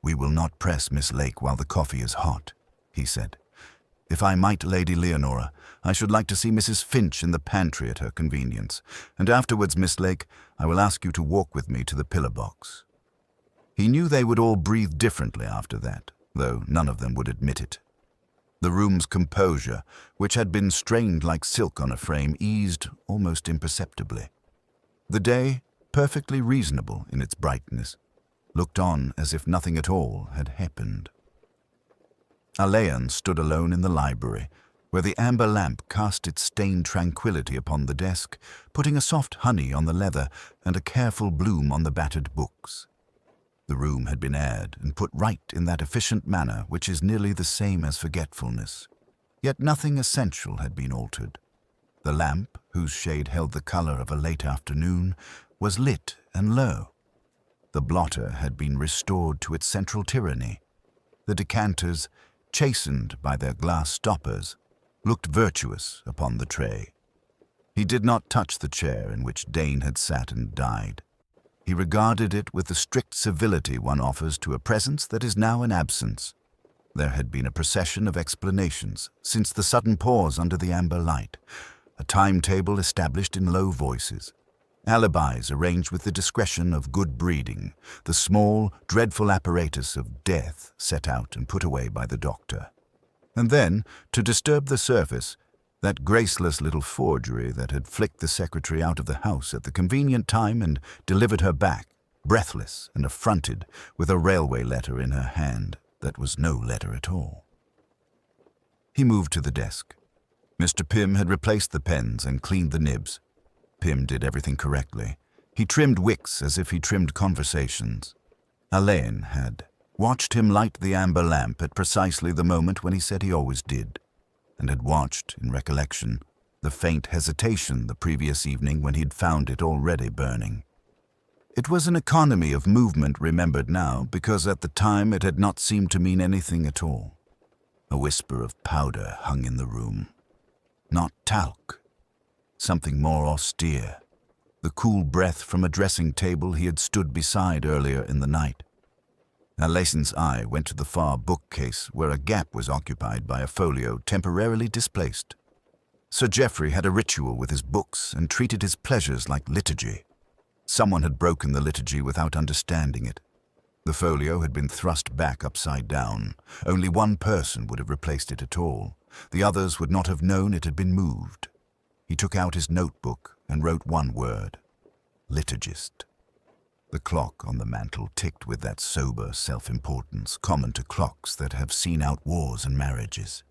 [SPEAKER 1] "We will not press Miss Lake while the coffee is hot," he said. "If I might, Lady Leonora, I should like to see Mrs. Finch in the pantry at her convenience, and afterwards, Miss Lake, I will ask you to walk with me to the pillar box." He knew they would all breathe differently after that, though none of them would admit it. The room's composure, which had been strained like silk on a frame, eased almost imperceptibly. The day, perfectly reasonable in its brightness, looked on as if nothing at all had happened. Alleyn stood alone in the library, where the amber lamp cast its stained tranquillity upon the desk, putting a soft honey on the leather and a careful bloom on the battered books. The room had been aired and put right in that efficient manner which is nearly the same as forgetfulness. Yet nothing essential had been altered. The lamp, whose shade held the color of a late afternoon, was lit and low. The blotter had been restored to its central tyranny. The decanters, chastened by their glass stoppers, looked virtuous upon the tray. He did not touch the chair in which Dane had sat and died. He regarded it with the strict civility one offers to a presence that is now an absence. There had been a procession of explanations since the sudden pause under the amber light, a timetable established in low voices, alibis arranged with the discretion of good breeding, the small, dreadful apparatus of death set out and put away by the doctor. And then, to disturb the surface, That graceless little forgery that had flicked the secretary out of the house at the convenient time and delivered her back, breathless and affronted, with a railway letter in her hand that was no letter at all. He moved to the desk. Mr. Pym had replaced the pens and cleaned the nibs. Pym did everything correctly. He trimmed wicks as if he trimmed conversations. Alleyn had watched him light the amber lamp at precisely the moment when he said he always did, and had watched, in recollection, the faint hesitation the previous evening when he'd found it already burning. It was an economy of movement remembered now, because at the time it had not seemed to mean anything at all. A whisper of powder hung in the room. Not talc. Something more austere. The cool breath from a dressing table he had stood beside earlier in the night. Alleyn's eye went to the far bookcase where a gap was occupied by a folio temporarily displaced. Sir Geoffrey had a ritual with his books and treated his pleasures like liturgy. Someone had broken the liturgy without understanding it. The folio had been thrust back upside down. Only one person would have replaced it at all. The others would not have known it had been moved. He took out his notebook and wrote one word: liturgist. The clock on the mantel ticked with that sober self-importance common to clocks that have seen out wars and marriages.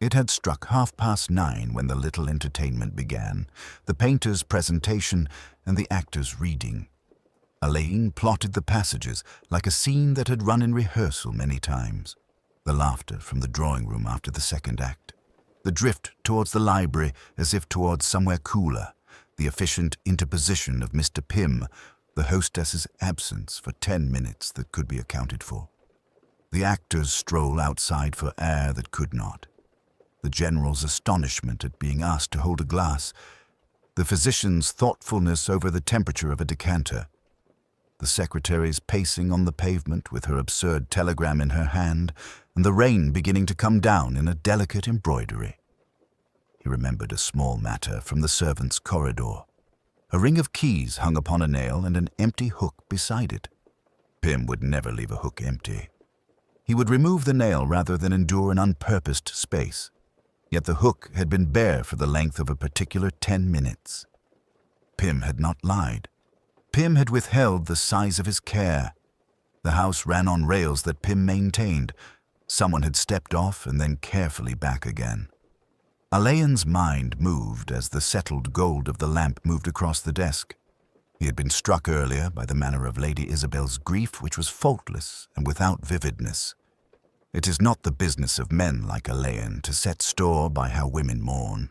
[SPEAKER 1] It had struck 9:30 when the little entertainment began, the painter's presentation and the actor's reading. Alleyn plotted the passages like a scene that had run in rehearsal many times. The laughter from the drawing room after the second act. The drift towards the library as if towards somewhere cooler. The efficient interposition of Mr. Pym, the hostess's absence for 10 minutes that could be accounted for. The actor's stroll outside for air that could not. The general's astonishment at being asked to hold a glass. The physician's thoughtfulness over the temperature of a decanter. The secretary's pacing on the pavement with her absurd telegram in her hand, and the rain beginning to come down in a delicate embroidery. He remembered a small matter from the servants' corridor. A ring of keys hung upon a nail and an empty hook beside it. Pym would never leave a hook empty. He would remove the nail rather than endure an unpurposed space. Yet the hook had been bare for the length of a particular 10 minutes. Pym had not lied. Pym had withheld the size of his care. The house ran on rails that Pym maintained. Someone had stepped off and then carefully back again. Alleyn's mind moved as the settled gold of the lamp moved across the desk. He had been struck earlier by the manner of Lady Isabel's grief, which was faultless and without vividness. It is not the business of men like Alleyn to set store by how women mourn.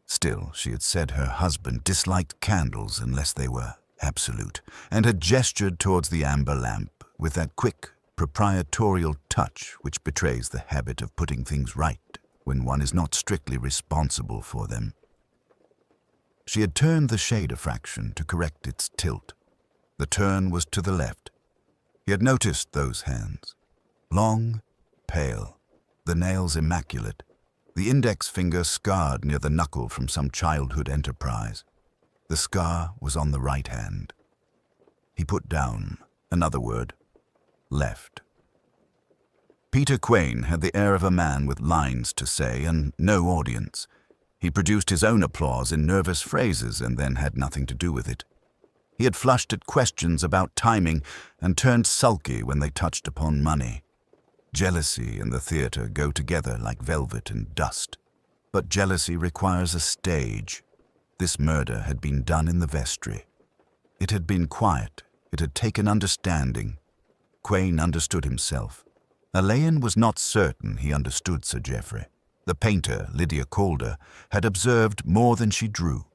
[SPEAKER 1] Still, she had said her husband disliked candles unless they were absolute, and had gestured towards the amber lamp with that quick, proprietorial touch which betrays the habit of putting things right when one is not strictly responsible for them. She had turned the shade a fraction to correct its tilt. The turn was to the left. He had noticed those hands. Long, pale, the nails immaculate, the index finger scarred near the knuckle from some childhood enterprise. The scar was on the right hand. He put down another word: left. Peter Quain had the air of a man with lines to say and no audience. He produced his own applause in nervous phrases and then had nothing to do with it. He had flushed at questions about timing and turned sulky when they touched upon money. Jealousy and the theatre go together like velvet and dust. But jealousy requires a stage. This murder had been done in the vestry. It had been quiet. It had taken understanding. Quain understood himself. Alleyn was not certain he understood Sir Geoffrey. The painter, Lydia Calder, had observed more than she drew.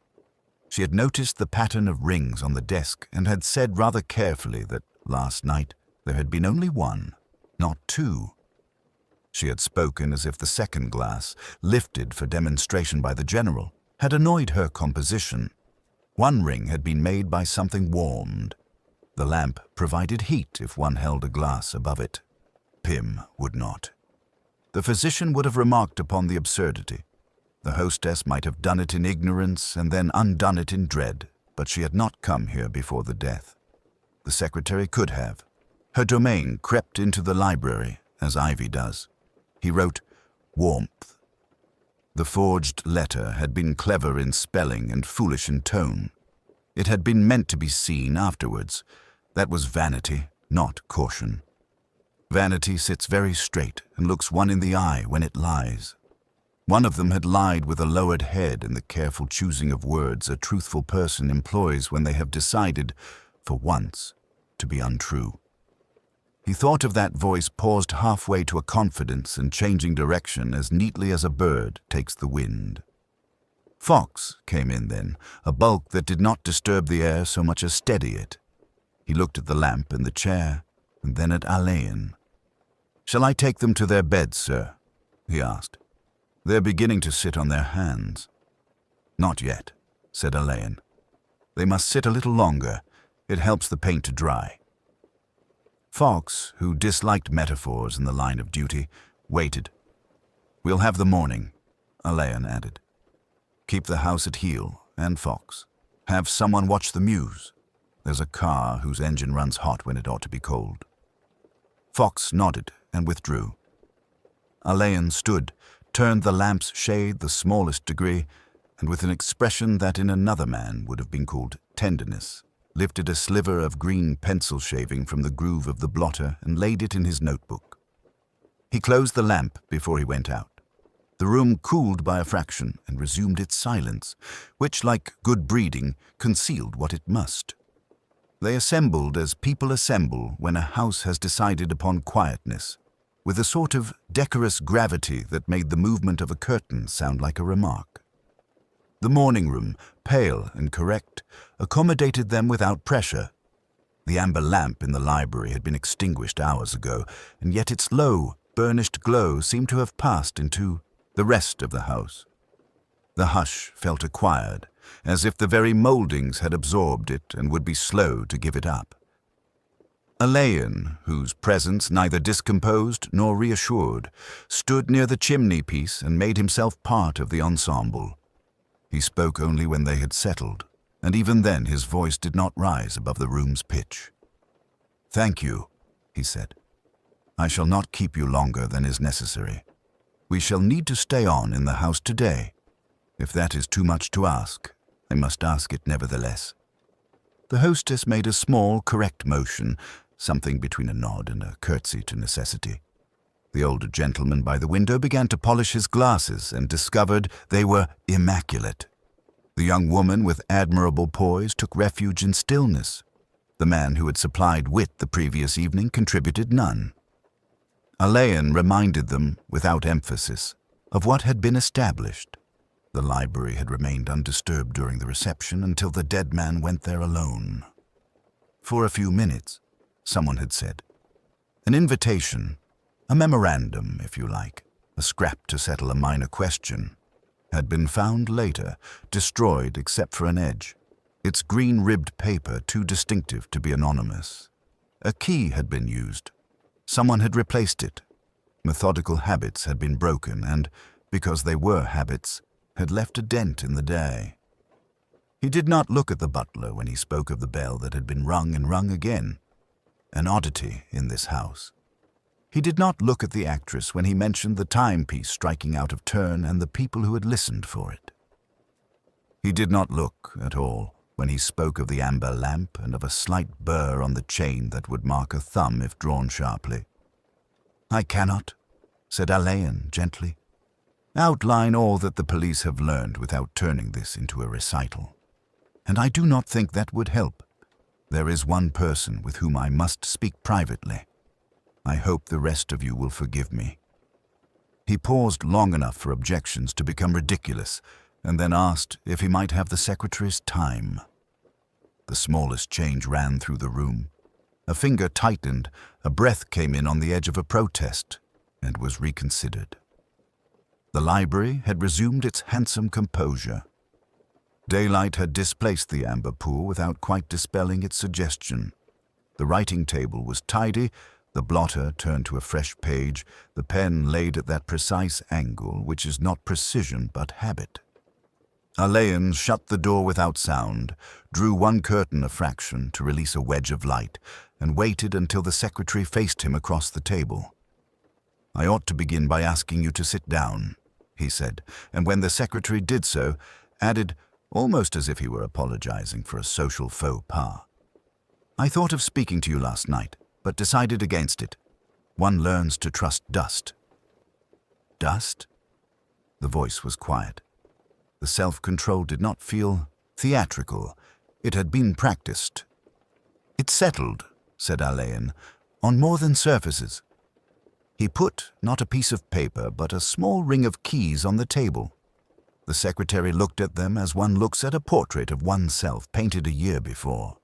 [SPEAKER 1] She had noticed the pattern of rings on the desk and had said rather carefully that last night there had been only one, not two. She had spoken as if the second glass, lifted for demonstration by the general, had annoyed her composition. One ring had been made by something warmed. The lamp provided heat if one held a glass above it. Pym would not. The physician would have remarked upon the absurdity. The hostess might have done it in ignorance and then undone it in dread, but she had not come here before the death. The secretary could have. Her domain crept into the library, as ivy does. He wrote, warmth. The forged letter had been clever in spelling and foolish in tone. It had been meant to be seen afterwards. That was vanity, not caution. Vanity sits very straight and looks one in the eye when it lies. One of them had lied with a lowered head in the careful choosing of words a truthful person employs when they have decided, for once, to be untrue. He thought of that voice paused halfway to a confidence and changing direction as neatly as a bird takes the wind. Fox came in then, a bulk that did not disturb the air so much as steady it. He looked at the lamp in the chair, and then at Alleyn. "Shall I take them to their beds, sir?" he asked. "They're beginning to sit on their hands." "Not yet," said Alleyn. "They must sit a little longer. It helps the paint to dry." Fox, who disliked metaphors in the line of duty, waited. "We'll have the morning," Alleyn added. "Keep the house at heel, and Fox. Have someone watch the mews. There's a car whose engine runs hot when it ought to be cold." Fox nodded and withdrew. Alleyn stood, turned the lamp's shade the smallest degree, and with an expression that in another man would have been called tenderness, lifted a sliver of green pencil shaving from the groove of the blotter and laid it in his notebook. He closed the lamp before he went out. The room cooled by a fraction and resumed its silence, which, like good breeding, concealed what it must. They assembled as people assemble when a house has decided upon quietness, with a sort of decorous gravity that made the movement of a curtain sound like a remark. The morning room, pale and correct, accommodated them without pressure. The amber lamp in the library had been extinguished hours ago, and yet its low, burnished glow seemed to have passed into the rest of the house. The hush felt acquired, as if the very mouldings had absorbed it and would be slow to give it up. Alleyn, whose presence neither discomposed nor reassured, stood near the chimney-piece and made himself part of the ensemble. He spoke only when they had settled, and even then his voice did not rise above the room's pitch. "Thank you," he said. "I shall not keep you longer than is necessary. We shall need to stay on in the house today. If that is too much to ask, I must ask it nevertheless." The hostess made a small, correct motion, something between a nod and a curtsy to necessity. The older gentleman by the window began to polish his glasses and discovered they were immaculate. The young woman with admirable poise took refuge in stillness. The man who had supplied wit the previous evening contributed none. Alleyn reminded them, without emphasis, of what had been established. The library had remained undisturbed during the reception until the dead man went there alone. For a few minutes, someone had said. An invitation, a memorandum, if you like, a scrap to settle a minor question, had been found later, destroyed except for an edge, its green-ribbed paper too distinctive to be anonymous. A key had been used. Someone had replaced it. Methodical habits had been broken and, because they were habits, had left a dent in the day. He did not look at the butler when he spoke of the bell that had been rung and rung again, an oddity in this house. He did not look at the actress when he mentioned the timepiece striking out of turn and the people who had listened for it. He did not look at all when he spoke of the amber lamp and of a slight burr on the chain that would mark a thumb if drawn sharply. "I cannot," said Alleyn gently, "outline all that the police have learned without turning this into a recital. And I do not think that would help. There is one person with whom I must speak privately. I hope the rest of you will forgive me." He paused long enough for objections to become ridiculous, and then asked if he might have the secretary's time. The smallest change ran through the room. A finger tightened, a breath came in on the edge of a protest, and was reconsidered. The library had resumed its handsome composure. Daylight had displaced the amber pool without quite dispelling its suggestion. The writing table was tidy, the blotter turned to a fresh page, the pen laid at that precise angle which is not precision but habit. Alleyn shut the door without sound, drew one curtain a fraction to release a wedge of light, and waited until the secretary faced him across the table. "I ought to begin by asking you to sit down," he said, and when the secretary did so, added, almost as if he were apologizing for a social faux pas. "I thought of speaking to you last night, but decided against it. One learns to trust dust." "Dust?" The voice was quiet. The self-control did not feel theatrical. It had been practiced. "It's settled," said Alleyn, "on more than surfaces." He put not a piece of paper, but a small ring of keys on the table. The secretary looked at them as one looks at a portrait of oneself painted a year before.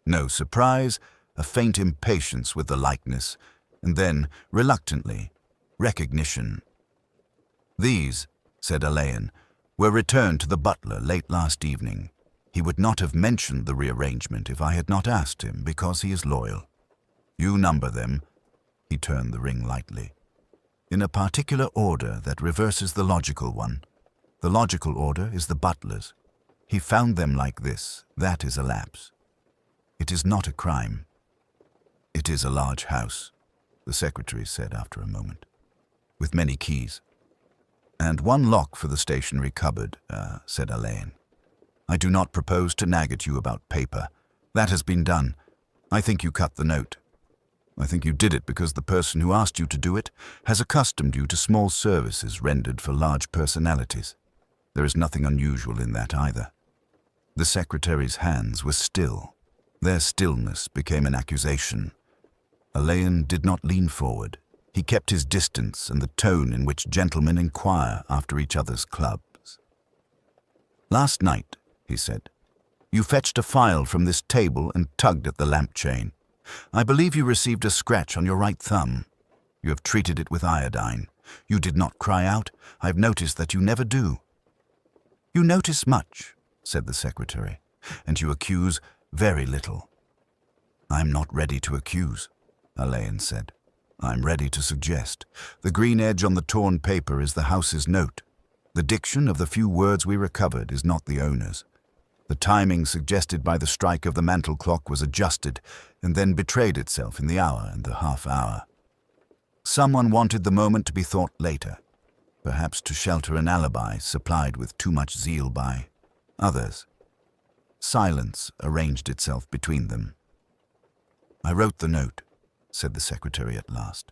[SPEAKER 1] No surprise, a faint impatience with the likeness, and then, reluctantly, recognition. "These," said Alleyn, "were returned to the butler late last evening. He would not have mentioned the rearrangement if I had not asked him, because he is loyal. You number them," he turned the ring lightly, "in a particular order that reverses the logical one. The logical order is the butler's. He found them like this. That is a lapse. It is not a crime." "It is a large house," the secretary said after a moment, "with many keys." "And one lock for the stationery cupboard," said Alleyn. "I do not propose to nag at you about paper. That has been done. I think you cut the note. I think you did it because the person who asked you to do it has accustomed you to small services rendered for large personalities. There is nothing unusual in that either." The secretary's hands were still. Their stillness became an accusation. Alleyn did not lean forward. He kept his distance and the tone in which gentlemen inquire after each other's clubs. "Last night," he said, "you fetched a file from this table and tugged at the lamp chain. I believe you received a scratch on your right thumb. You have treated it with iodine. You did not cry out. I have noticed that you never do." "You notice much," said the secretary, "and you accuse very little." "I'm not ready to accuse," Alleyn said. "I'm ready to suggest. The green edge on the torn paper is the house's note. The diction of the few words we recovered is not the owner's. The timing suggested by the strike of the mantel clock was adjusted and then betrayed itself in the hour and the half-hour. Someone wanted the moment to be thought later, perhaps to shelter an alibi supplied with too much zeal by others. Silence arranged itself between them. "I wrote the note," said the secretary at last.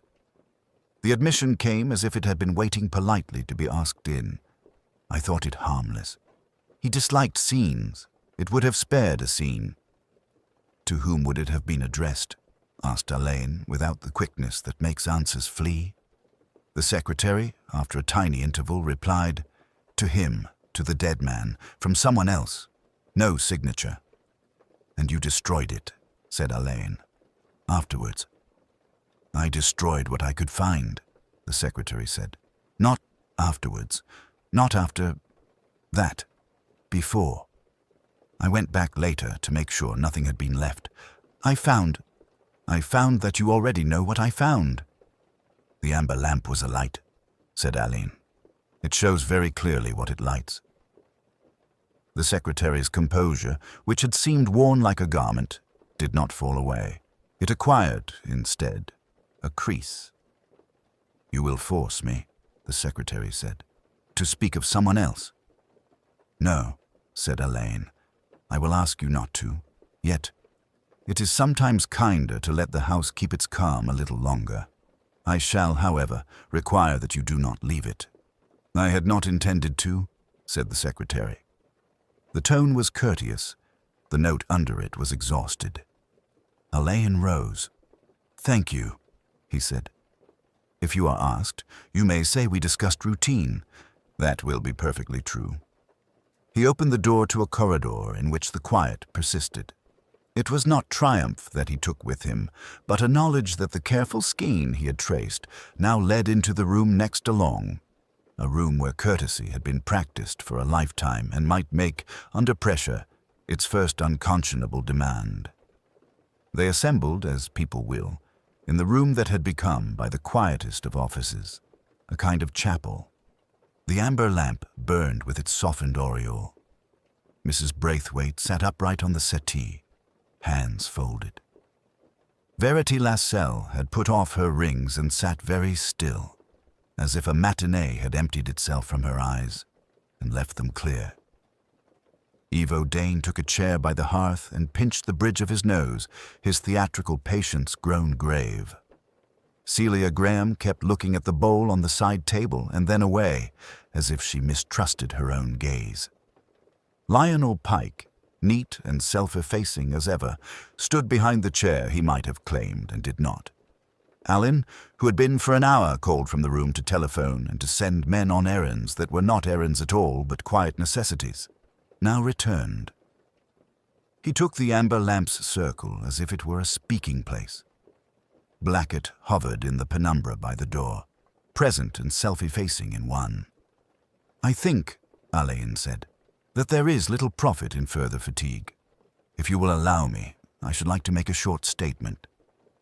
[SPEAKER 1] The admission came as if it had been waiting politely to be asked in. "I thought it harmless." He disliked scenes. It would have spared a scene. "To whom would it have been addressed?" asked Alleyn, without the quickness that makes answers flee. The secretary, after a tiny interval, replied, "To him, to the dead man, from someone else. No signature." "And you destroyed it," said Alleyn. "Afterwards." "I destroyed what I could find," the secretary said. "Not afterwards. Not after that. Before. I went back later to make sure nothing had been left. I found that you already know what I found." "The amber lamp was alight," said Alleyn. "It shows very clearly what it lights." The secretary's composure, which had seemed worn like a garment, did not fall away. It acquired, instead, a crease. "You will force me," the secretary said, "to speak of someone else." "No," said Alleyn. "I will ask you not to. Yet, it is sometimes kinder to let the house keep its calm a little longer. I shall, however, require that you do not leave it." "I had not intended to," said the secretary. The tone was courteous. The note under it was exhausted. Alleyn rose. "Thank you," he said. "If you are asked, you may say we discussed routine. That will be perfectly true." He opened the door to a corridor in which the quiet persisted. It was not triumph that he took with him, but a knowledge that the careful skein he had traced now led into the room next along, a room where courtesy had been practiced for a lifetime and might make, under pressure, its first unconscionable demand. They assembled, as people will, in the room that had become, by the quietest of offices, a kind of chapel. The amber lamp burned with its softened aureole. Mrs. Braithwaite sat upright on the settee, hands folded. Verity Lascelles had put off her rings and sat very still. as if a matinee had emptied itself from her eyes and left them clear. Ivo Dane took a chair by the hearth and pinched the bridge of his nose, his theatrical patience grown grave. Celia Graham kept looking at the bowl on the side table and then away, as if she mistrusted her own gaze. Lionel Pike, neat and self-effacing as ever, stood behind the chair he might have claimed and did not. Alleyn, who had been for an hour called from the room to telephone and to send men on errands that were not errands at all but quiet necessities, now returned. He took the amber lamp's circle as if it were a speaking place. Blackett hovered in the penumbra by the door, present and self-effacing in one. "I think," Alleyn said, "that there is little profit in further fatigue. If you will allow me, I should like to make a short statement.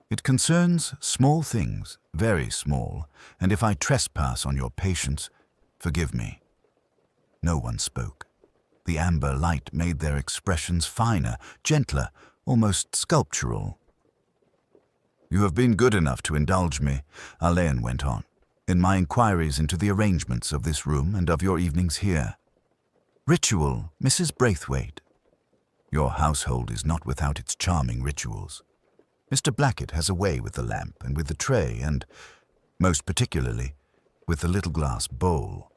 [SPEAKER 1] It concerns small things, very small, and if I trespass on your patience, forgive me." No one spoke. The amber light made their expressions finer, gentler, almost sculptural. "You have been good enough to indulge me," Alleyn went on, "in my inquiries into the arrangements of this room and of your evenings here. Ritual, Mrs. Braithwaite. Your household is not without its charming rituals. Mr. Blackett has a way with the lamp and with the tray and, most particularly, with the little glass bowl."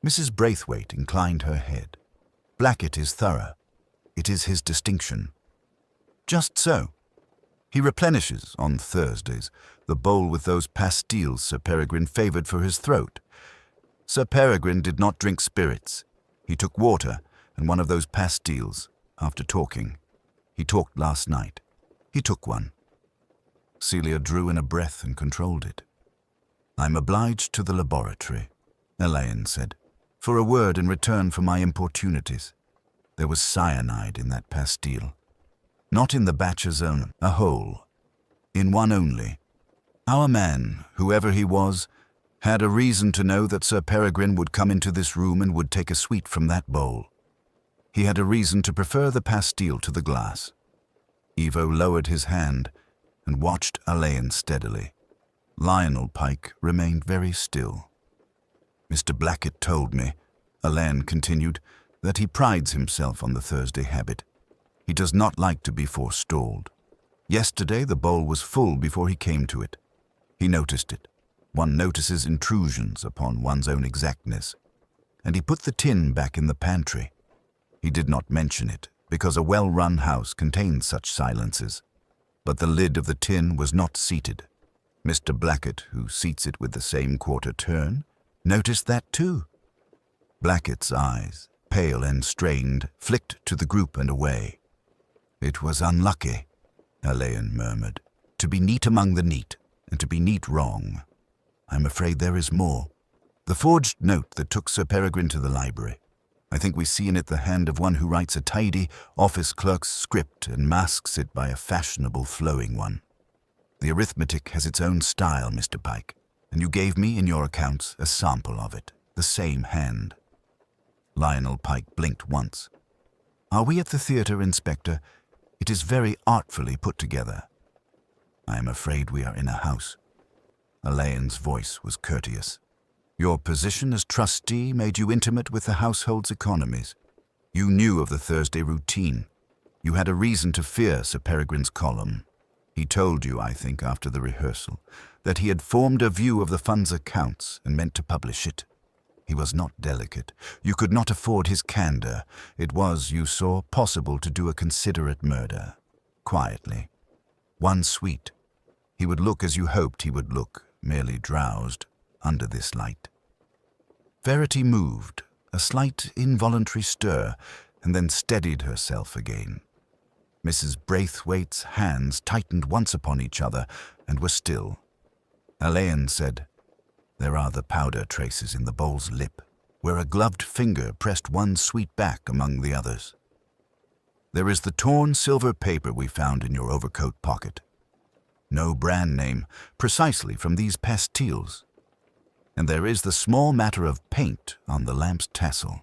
[SPEAKER 1] Mrs. Braithwaite inclined her head. "Blackett is thorough. It is his distinction." "Just so. He replenishes, on Thursdays, the bowl with those pastilles Sir Peregrine favoured for his throat. Sir Peregrine did not drink spirits. He took water and one of those pastilles, after talking. He talked last night. He took one." Celia drew in a breath and controlled it. "I'm obliged to the laboratory," Alleyn said, "for a word in return for my importunities. There was cyanide in that pastille. Not in the batches only, a whole. In one only. Our man, whoever he was, had a reason to know that Sir Peregrine would come into this room and would take a sweet from that bowl. He had a reason to prefer the pastille to the glass." Ivo lowered his hand and watched Alleyn steadily. Lionel Pike remained very still. "Mr. Blackett told me," Alleyn continued, "that he prides himself on the Thursday habit. He does not like to be forestalled. Yesterday the bowl was full before he came to it. He noticed it. One notices intrusions upon one's own exactness. And he put the tin back in the pantry. He did not mention it, because a well-run house contains such silences. But the lid of the tin was not seated. Mr. Blackett, who seats it with the same quarter turn, noticed that too." Blackett's eyes, pale and strained, flicked to the group and away. "It was unlucky," Alleyn murmured, "to be neat among the neat, and to be neat wrong. I'm afraid there is more. The forged note that took Sir Peregrine to the library. I think we see in it the hand of one who writes a tidy office clerk's script and masks it by a fashionable flowing one. The arithmetic has its own style, Mr. Pike, and you gave me in your accounts a sample of it, the same hand." Lionel Pike blinked once. "Are we at the theatre, Inspector? It is very artfully put together." "I am afraid we are in a house." Alleyn's voice was courteous. "Your position as trustee made you intimate with the household's economies. You knew of the Thursday routine. You had a reason to fear Sir Peregrine's column. He told you, I think, after the rehearsal, that he had formed a view of the fund's accounts and meant to publish it. He was not delicate. You could not afford his candor. It was, you saw, possible to do a considerate murder. Quietly. One sweet. He would look as you hoped he would look, merely drowsed, under this light." Verity moved, a slight involuntary stir, and then steadied herself again. Mrs. Braithwaite's hands tightened once upon each other and were still. Alleyn said, "There are the powder traces in the bowl's lip, where a gloved finger pressed one sweet back among the others. There is the torn silver paper we found in your overcoat pocket. No brand name, precisely from these pastilles. And there is the small matter of paint on the lamp's tassel.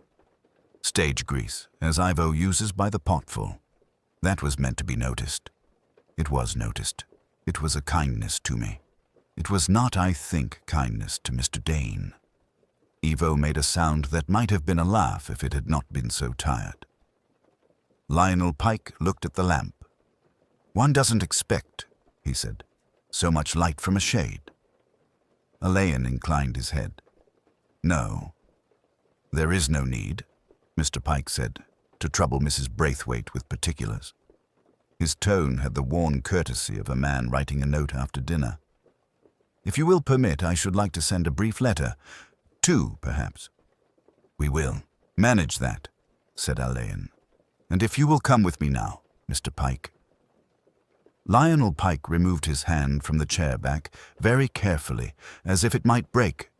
[SPEAKER 1] Stage grease, as Ivo uses by the potful. That was meant to be noticed. It was noticed. It was a kindness to me. It was not, I think, kindness to Mr. Dane. Evo made a sound that might have been a laugh if it had not been so tired. Lionel Pike looked at the lamp. "One doesn't expect," he said, "so much light from a shade." Alleyn inclined his head. "No, there is no need," Mr. Pike said, "to trouble Mrs. Braithwaite with particulars." His tone had the worn courtesy of a man writing a note after dinner. "If you will permit, I should like to send a brief letter. 2, perhaps." "We will manage that," said Alleyn. "And if you will come with me now, Mr. Pike." Lionel Pike removed his hand from the chair back very carefully, as if it might break.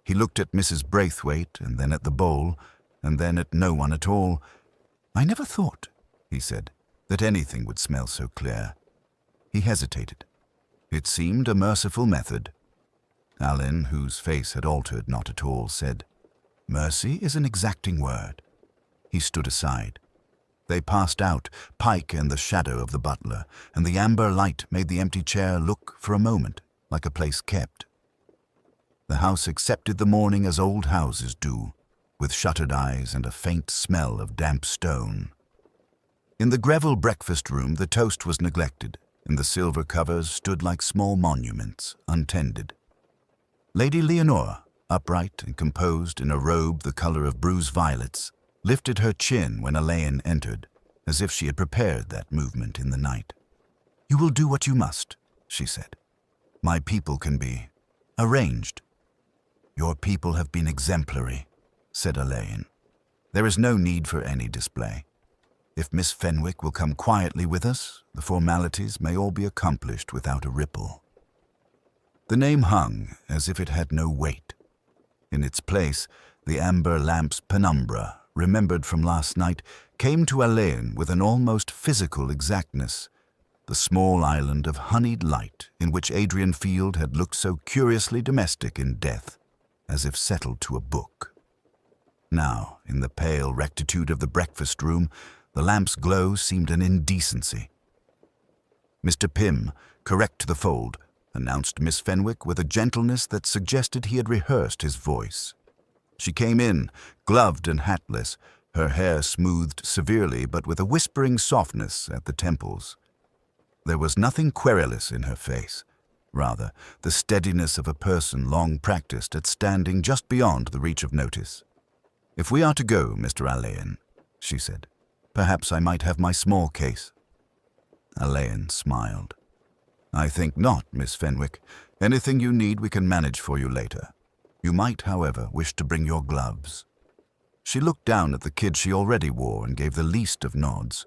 [SPEAKER 1] He looked at Mrs. Braithwaite, and then at the bowl, and then at no one at all. "I never thought," he said, "that anything would smell so clear." He hesitated. It seemed a merciful method. Alleyn, whose face had altered not at all, said, "Mercy is an exacting word." He stood aside. They passed out, Pike and the shadow of the butler, and the amber light made the empty chair look, for a moment, like a place kept. The house accepted the morning as old houses do, with shuttered eyes and a faint smell of damp stone. In the Greville breakfast room the toast was neglected, and the silver covers stood like small monuments, untended. Lady Leonora, upright and composed in a robe the color of bruised violets, lifted her chin when Alleyn entered, as if she had prepared that movement in the night. "You will do what you must," she said. "My people can be arranged." "Your people have been exemplary," said Alleyn. "There is no need for any display. If Miss Fenwick will come quietly with us, the formalities may all be accomplished without a ripple." The name hung as if it had no weight. In its place, the amber lamp's penumbra, remembered from last night, came to Alleyn with an almost physical exactness, the small island of honeyed light in which Adrian Field had looked so curiously domestic in death, as if settled to a book. Now, in the pale rectitude of the breakfast room, the lamp's glow seemed an indecency. Mr. Pym, correct to the fold, announced Miss Fenwick with a gentleness that suggested he had rehearsed his voice. She came in, gloved and hatless, her hair smoothed severely but with a whispering softness at the temples. There was nothing querulous in her face, rather the steadiness of a person long practiced at standing just beyond the reach of notice. "If we are to go, Mr. Alleyn," she said, "perhaps I might have my small case." Alleyn smiled. "I think not, Miss Fenwick. Anything you need we can manage for you later. You might, however, wish to bring your gloves." She looked down at the kid she already wore and gave the least of nods.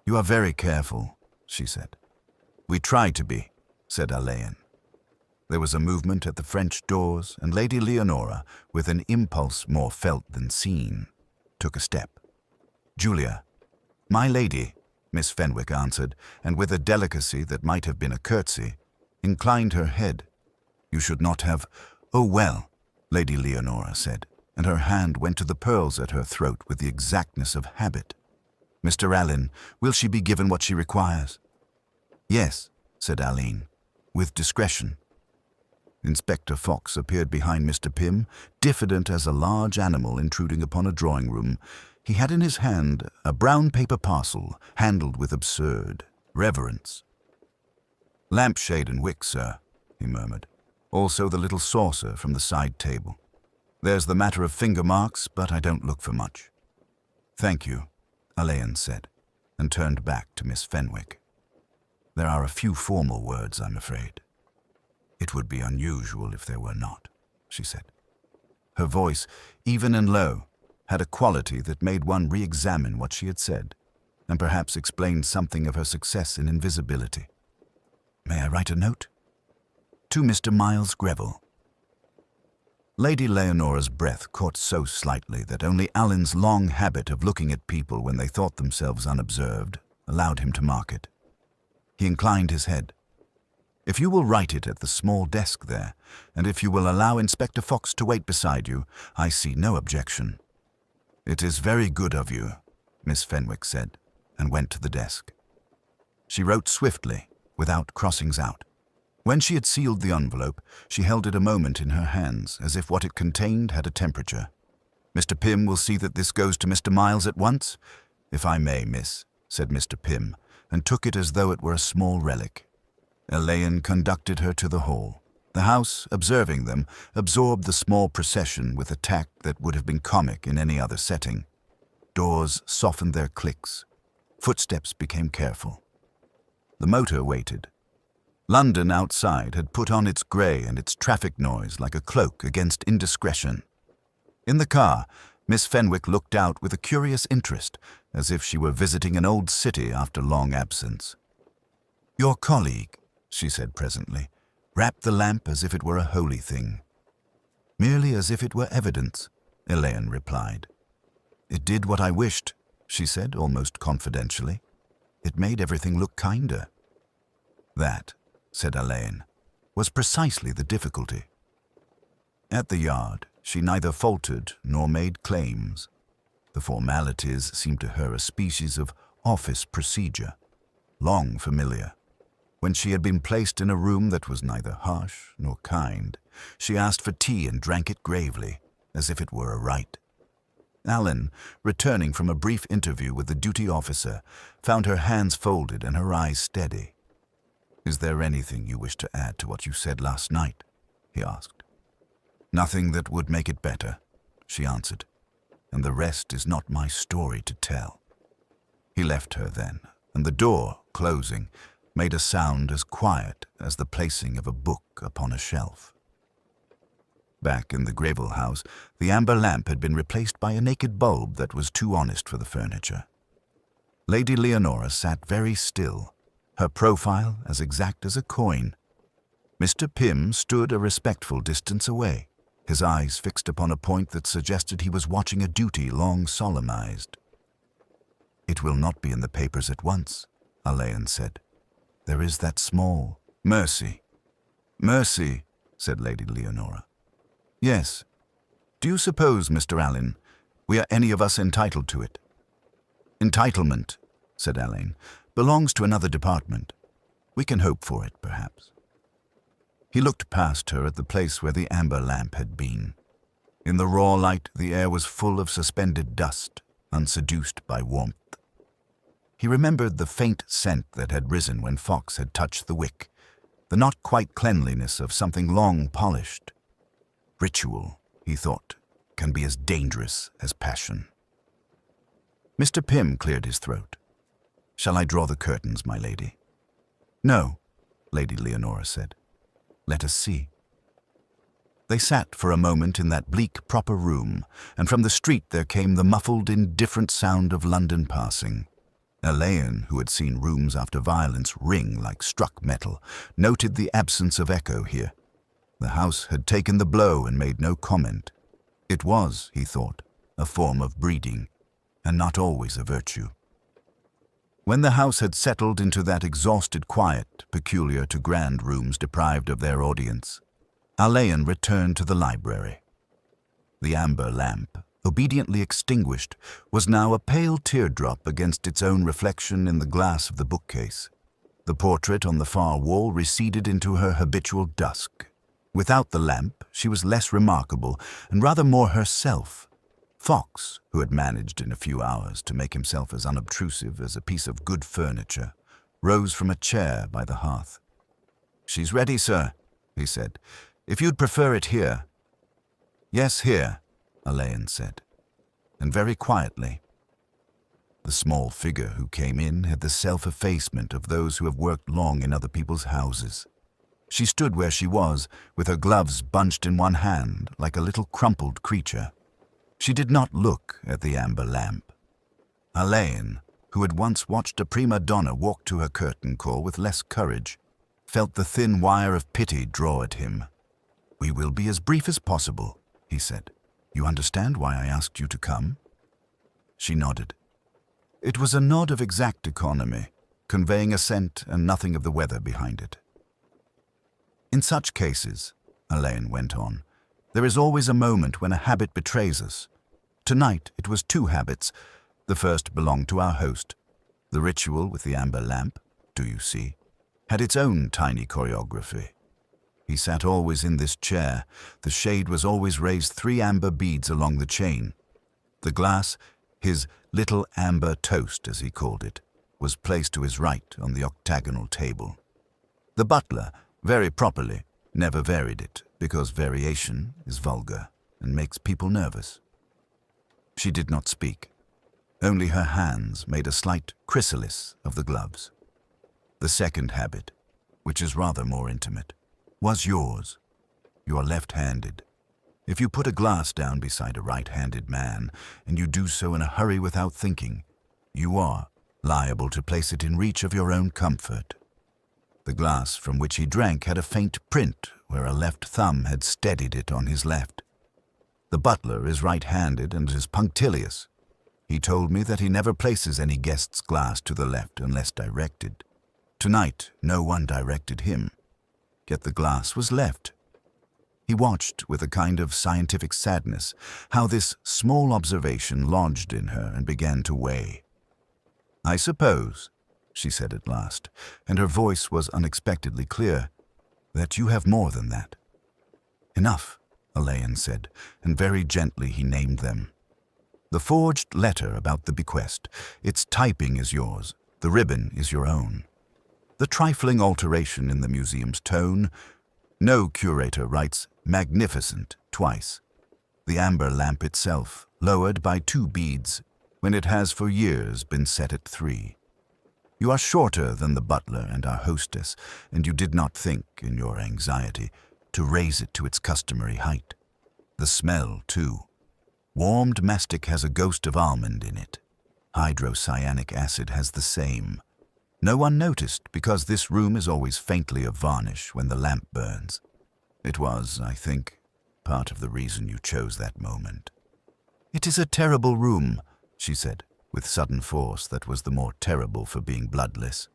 [SPEAKER 1] "You are very careful," she said. "We try to be," said Alleyn. There was a movement at the French doors, and Lady Leonora, with an impulse more felt than seen, took a step. "Julia." "My lady," Miss Fenwick answered, and with a delicacy that might have been a curtsy, inclined her head. "You should not have—" "Oh, well," Lady Leonora said, and her hand went to the pearls at her throat with the exactness of habit. "Mr. Alleyn, will she be given what she requires?" "Yes," said Alleyn, "with discretion." Inspector Fox appeared behind Mr. Pym, diffident as a large animal intruding upon a drawing-room. He had in his hand a brown paper parcel, handled with absurd reverence. "Lampshade and wick, sir," he murmured. "Also the little saucer from the side table. There's the matter of finger marks, but I don't look for much." "Thank you," Alleyn said, and turned back to Miss Fenwick. "There are a few formal words, I'm afraid." "It would be unusual if there were not," she said. Her voice, even and low, had a quality that made one re-examine what she had said, and perhaps explained something of her success in invisibility. "May I write a note?" "To Mr. Miles Greville." Lady Leonora's breath caught so slightly that only Alan's long habit of looking at people when they thought themselves unobserved allowed him to mark it. He inclined his head. "If you will write it at the small desk there, and if you will allow Inspector Fox to wait beside you, I see no objection." "It is very good of you," Miss Fenwick said, and went to the desk. She wrote swiftly, without crossings out. When she had sealed the envelope, she held it a moment in her hands, as if what it contained had a temperature. "Mr. Pym will see that this goes to Mr. Miles at once?" "If I may, miss," said Mr. Pym, and took it as though it were a small relic. Alleyn conducted her to the hall. The house, observing them, absorbed the small procession with a tact that would have been comic in any other setting. Doors softened their clicks. Footsteps became careful. The motor waited. London outside had put on its grey and its traffic noise like a cloak against indiscretion. In the car, Miss Fenwick looked out with a curious interest, as if she were visiting an old city after long absence. "Your colleague," she said presently, "wrapped the lamp as if it were a holy thing." "Merely as if it were evidence," Alleyn replied. "It did what I wished," she said, almost confidentially. "It made everything look kinder." "That," said Alleyn, "was precisely the difficulty." At the Yard, she neither faltered nor made claims. The formalities seemed to her a species of office procedure, long familiar. When she had been placed in a room that was neither harsh nor kind, she asked for tea and drank it gravely, as if it were a right. Alleyn, returning from a brief interview with the duty officer, found her hands folded and her eyes steady. "Is there anything you wish to add to what you said last night?" he asked. "Nothing that would make it better," she answered, "and the rest is not my story to tell." He left her then, and the door, closing, made a sound as quiet as the placing of a book upon a shelf. Back in the Greville house, the amber lamp had been replaced by a naked bulb that was too honest for the furniture. Lady Leonora sat very still, her profile as exact as a coin. Mr. Pym stood a respectful distance away, his eyes fixed upon a point that suggested he was watching a duty long solemnized. "It will not be in the papers at once," Alleyn said. "There is that small—" "Mercy." "Mercy," said Lady Leonora. "Yes. Do you suppose, Mr. Alleyn, we are any of us entitled to it?" "Entitlement," said Alleyn, "belongs to another department. We can hope for it, perhaps." He looked past her at the place where the amber lamp had been. In the raw light, the air was full of suspended dust, unseduced by warmth. He remembered the faint scent that had risen when Fox had touched the wick, the not-quite cleanliness of something long polished. Ritual, he thought, can be as dangerous as passion. Mr. Pym cleared his throat. "Shall I draw the curtains, my lady?" "No," Lady Leonora said. "Let us see." They sat for a moment in that bleak, proper room, and from the street there came the muffled, indifferent sound of London passing. Alleyn, who had seen rooms after violence ring like struck metal, noted the absence of echo here. The house had taken the blow and made no comment. It was, he thought, a form of breeding, and not always a virtue. When the house had settled into that exhausted quiet peculiar to grand rooms deprived of their audience, Alleyn returned to the library. The amber lamp, obediently extinguished, was now a pale teardrop against its own reflection in the glass of the bookcase. The portrait on the far wall receded into her habitual dusk. Without the lamp, she was less remarkable and rather more herself. Fox, who had managed in a few hours to make himself as unobtrusive as a piece of good furniture, rose from a chair by the hearth. "She's ready, sir," he said. "If you'd prefer it here." "Yes, here," Alleyn said, and very quietly. The small figure who came in had the self-effacement of those who have worked long in other people's houses. She stood where she was, with her gloves bunched in one hand, like a little crumpled creature. She did not look at the amber lamp. Alleyn, who had once watched a prima donna walk to her curtain call with less courage, felt the thin wire of pity draw at him. "We will be as brief as possible," he said. "You understand why I asked you to come?" She nodded. It was a nod of exact economy, conveying assent and nothing of the weather behind it. "In such cases," Alleyn went on, "there is always a moment when a habit betrays us. Tonight it was two habits. The first belonged to our host. The ritual with the amber lamp, do you see, had its own tiny choreography. He sat always in this chair. The shade was always raised 3 amber beads along the chain. The glass, his little amber toast as he called it, was placed to his right on the octagonal table. The butler, very properly, never varied it, because variation is vulgar and makes people nervous. She did not speak. Only her hands made a slight chrysalis of the gloves. The second habit, which is rather more intimate, was yours. You are left-handed. If you put a glass down beside a right-handed man, and you do so in a hurry without thinking, you are liable to place it in reach of your own comfort. The glass from which he drank had a faint print where a left thumb had steadied it on his left. The butler is right-handed and is punctilious. He told me that he never places any guest's glass to the left unless directed. Tonight, no one directed him. Yet the glass was left. He watched with a kind of scientific sadness how this small observation lodged in her and began to weigh. "I suppose," she said at last, and her voice was unexpectedly clear, "that you have more than that." "Enough," Alleyn said, and very gently he named them. "The forged letter about the bequest, its typing is yours, the ribbon is your own. The trifling alteration in the museum's tone, no curator writes 'magnificent' twice. The amber lamp itself, lowered by 2 beads, when it has for years been set at 3. You are shorter than the butler and our hostess, and you did not think, in your anxiety, to raise it to its customary height. The smell, too. Warmed mastic has a ghost of almond in it. Hydrocyanic acid has the same. No one noticed because this room is always faintly of varnish when the lamp burns. It was, I think, part of the reason you chose that moment." "It is a terrible room," she said, with sudden force that was the more terrible for being bloodless.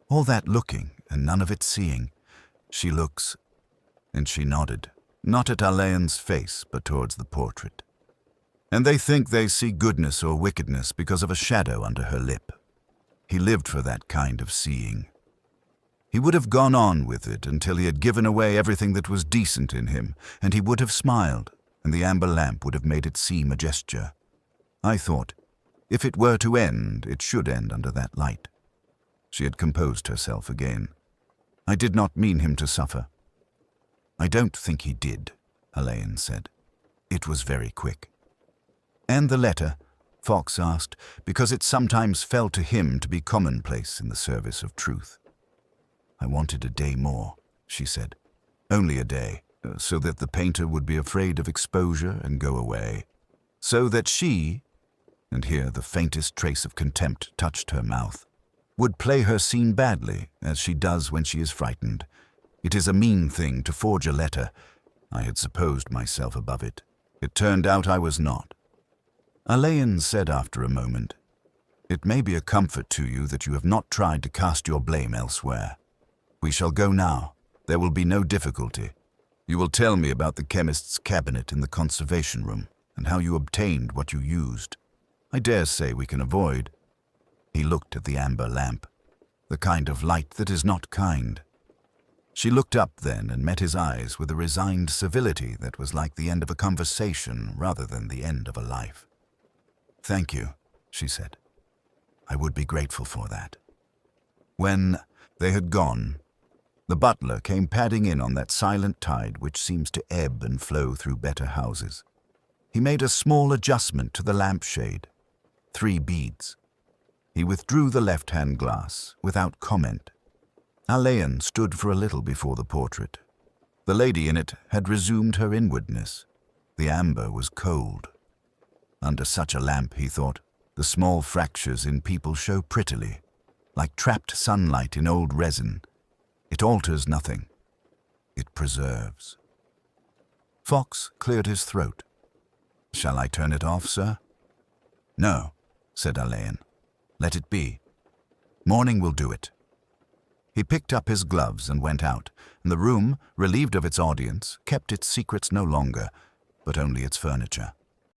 [SPEAKER 1] "All that looking and none of it seeing. She looks—" and she nodded, not at Alleyn's face but towards the portrait. "And they think they see goodness or wickedness because of a shadow under her lip. He lived for that kind of seeing. He would have gone on with it until he had given away everything that was decent in him, and he would have smiled, and the amber lamp would have made it seem a gesture. I thought, if it were to end, it should end under that light." She had composed herself again. "I did not mean him to suffer." "I don't think he did," Alleyn said. "It was very quick." "And the letter?" Fox asked, because it sometimes fell to him to be commonplace in the service of truth. "I wanted a day more," she said. "Only a day, so that the painter would be afraid of exposure and go away. So that she," and here the faintest trace of contempt touched her mouth, "would play her scene badly, as she does when she is frightened. It is a mean thing to forge a letter. I had supposed myself above it. It turned out I was not." Alleyn said after a moment, "It may be a comfort to you that you have not tried to cast your blame elsewhere. We shall go now. There will be no difficulty. You will tell me about the chemist's cabinet in the conservation room and how you obtained what you used. I dare say we can avoid—" He looked at the amber lamp, "the kind of light that is not kind." She looked up then and met his eyes with a resigned civility that was like the end of a conversation rather than the end of a life. "Thank you," she said. "I would be grateful for that." When they had gone, the butler came padding in on that silent tide which seems to ebb and flow through better houses. He made a small adjustment to the lampshade. 3 beads. He withdrew the left-hand glass without comment. Alleyn stood for a little before the portrait. The lady in it had resumed her inwardness. The amber was cold. Under such a lamp, he thought, the small fractures in people show prettily, like trapped sunlight in old resin. It alters nothing. It preserves. Fox cleared his throat. "Shall I turn it off, sir?" "No," said Alleyn. "Let it be. Morning will do it." He picked up his gloves and went out, and the room, relieved of its audience, kept its secrets no longer, but only its furniture.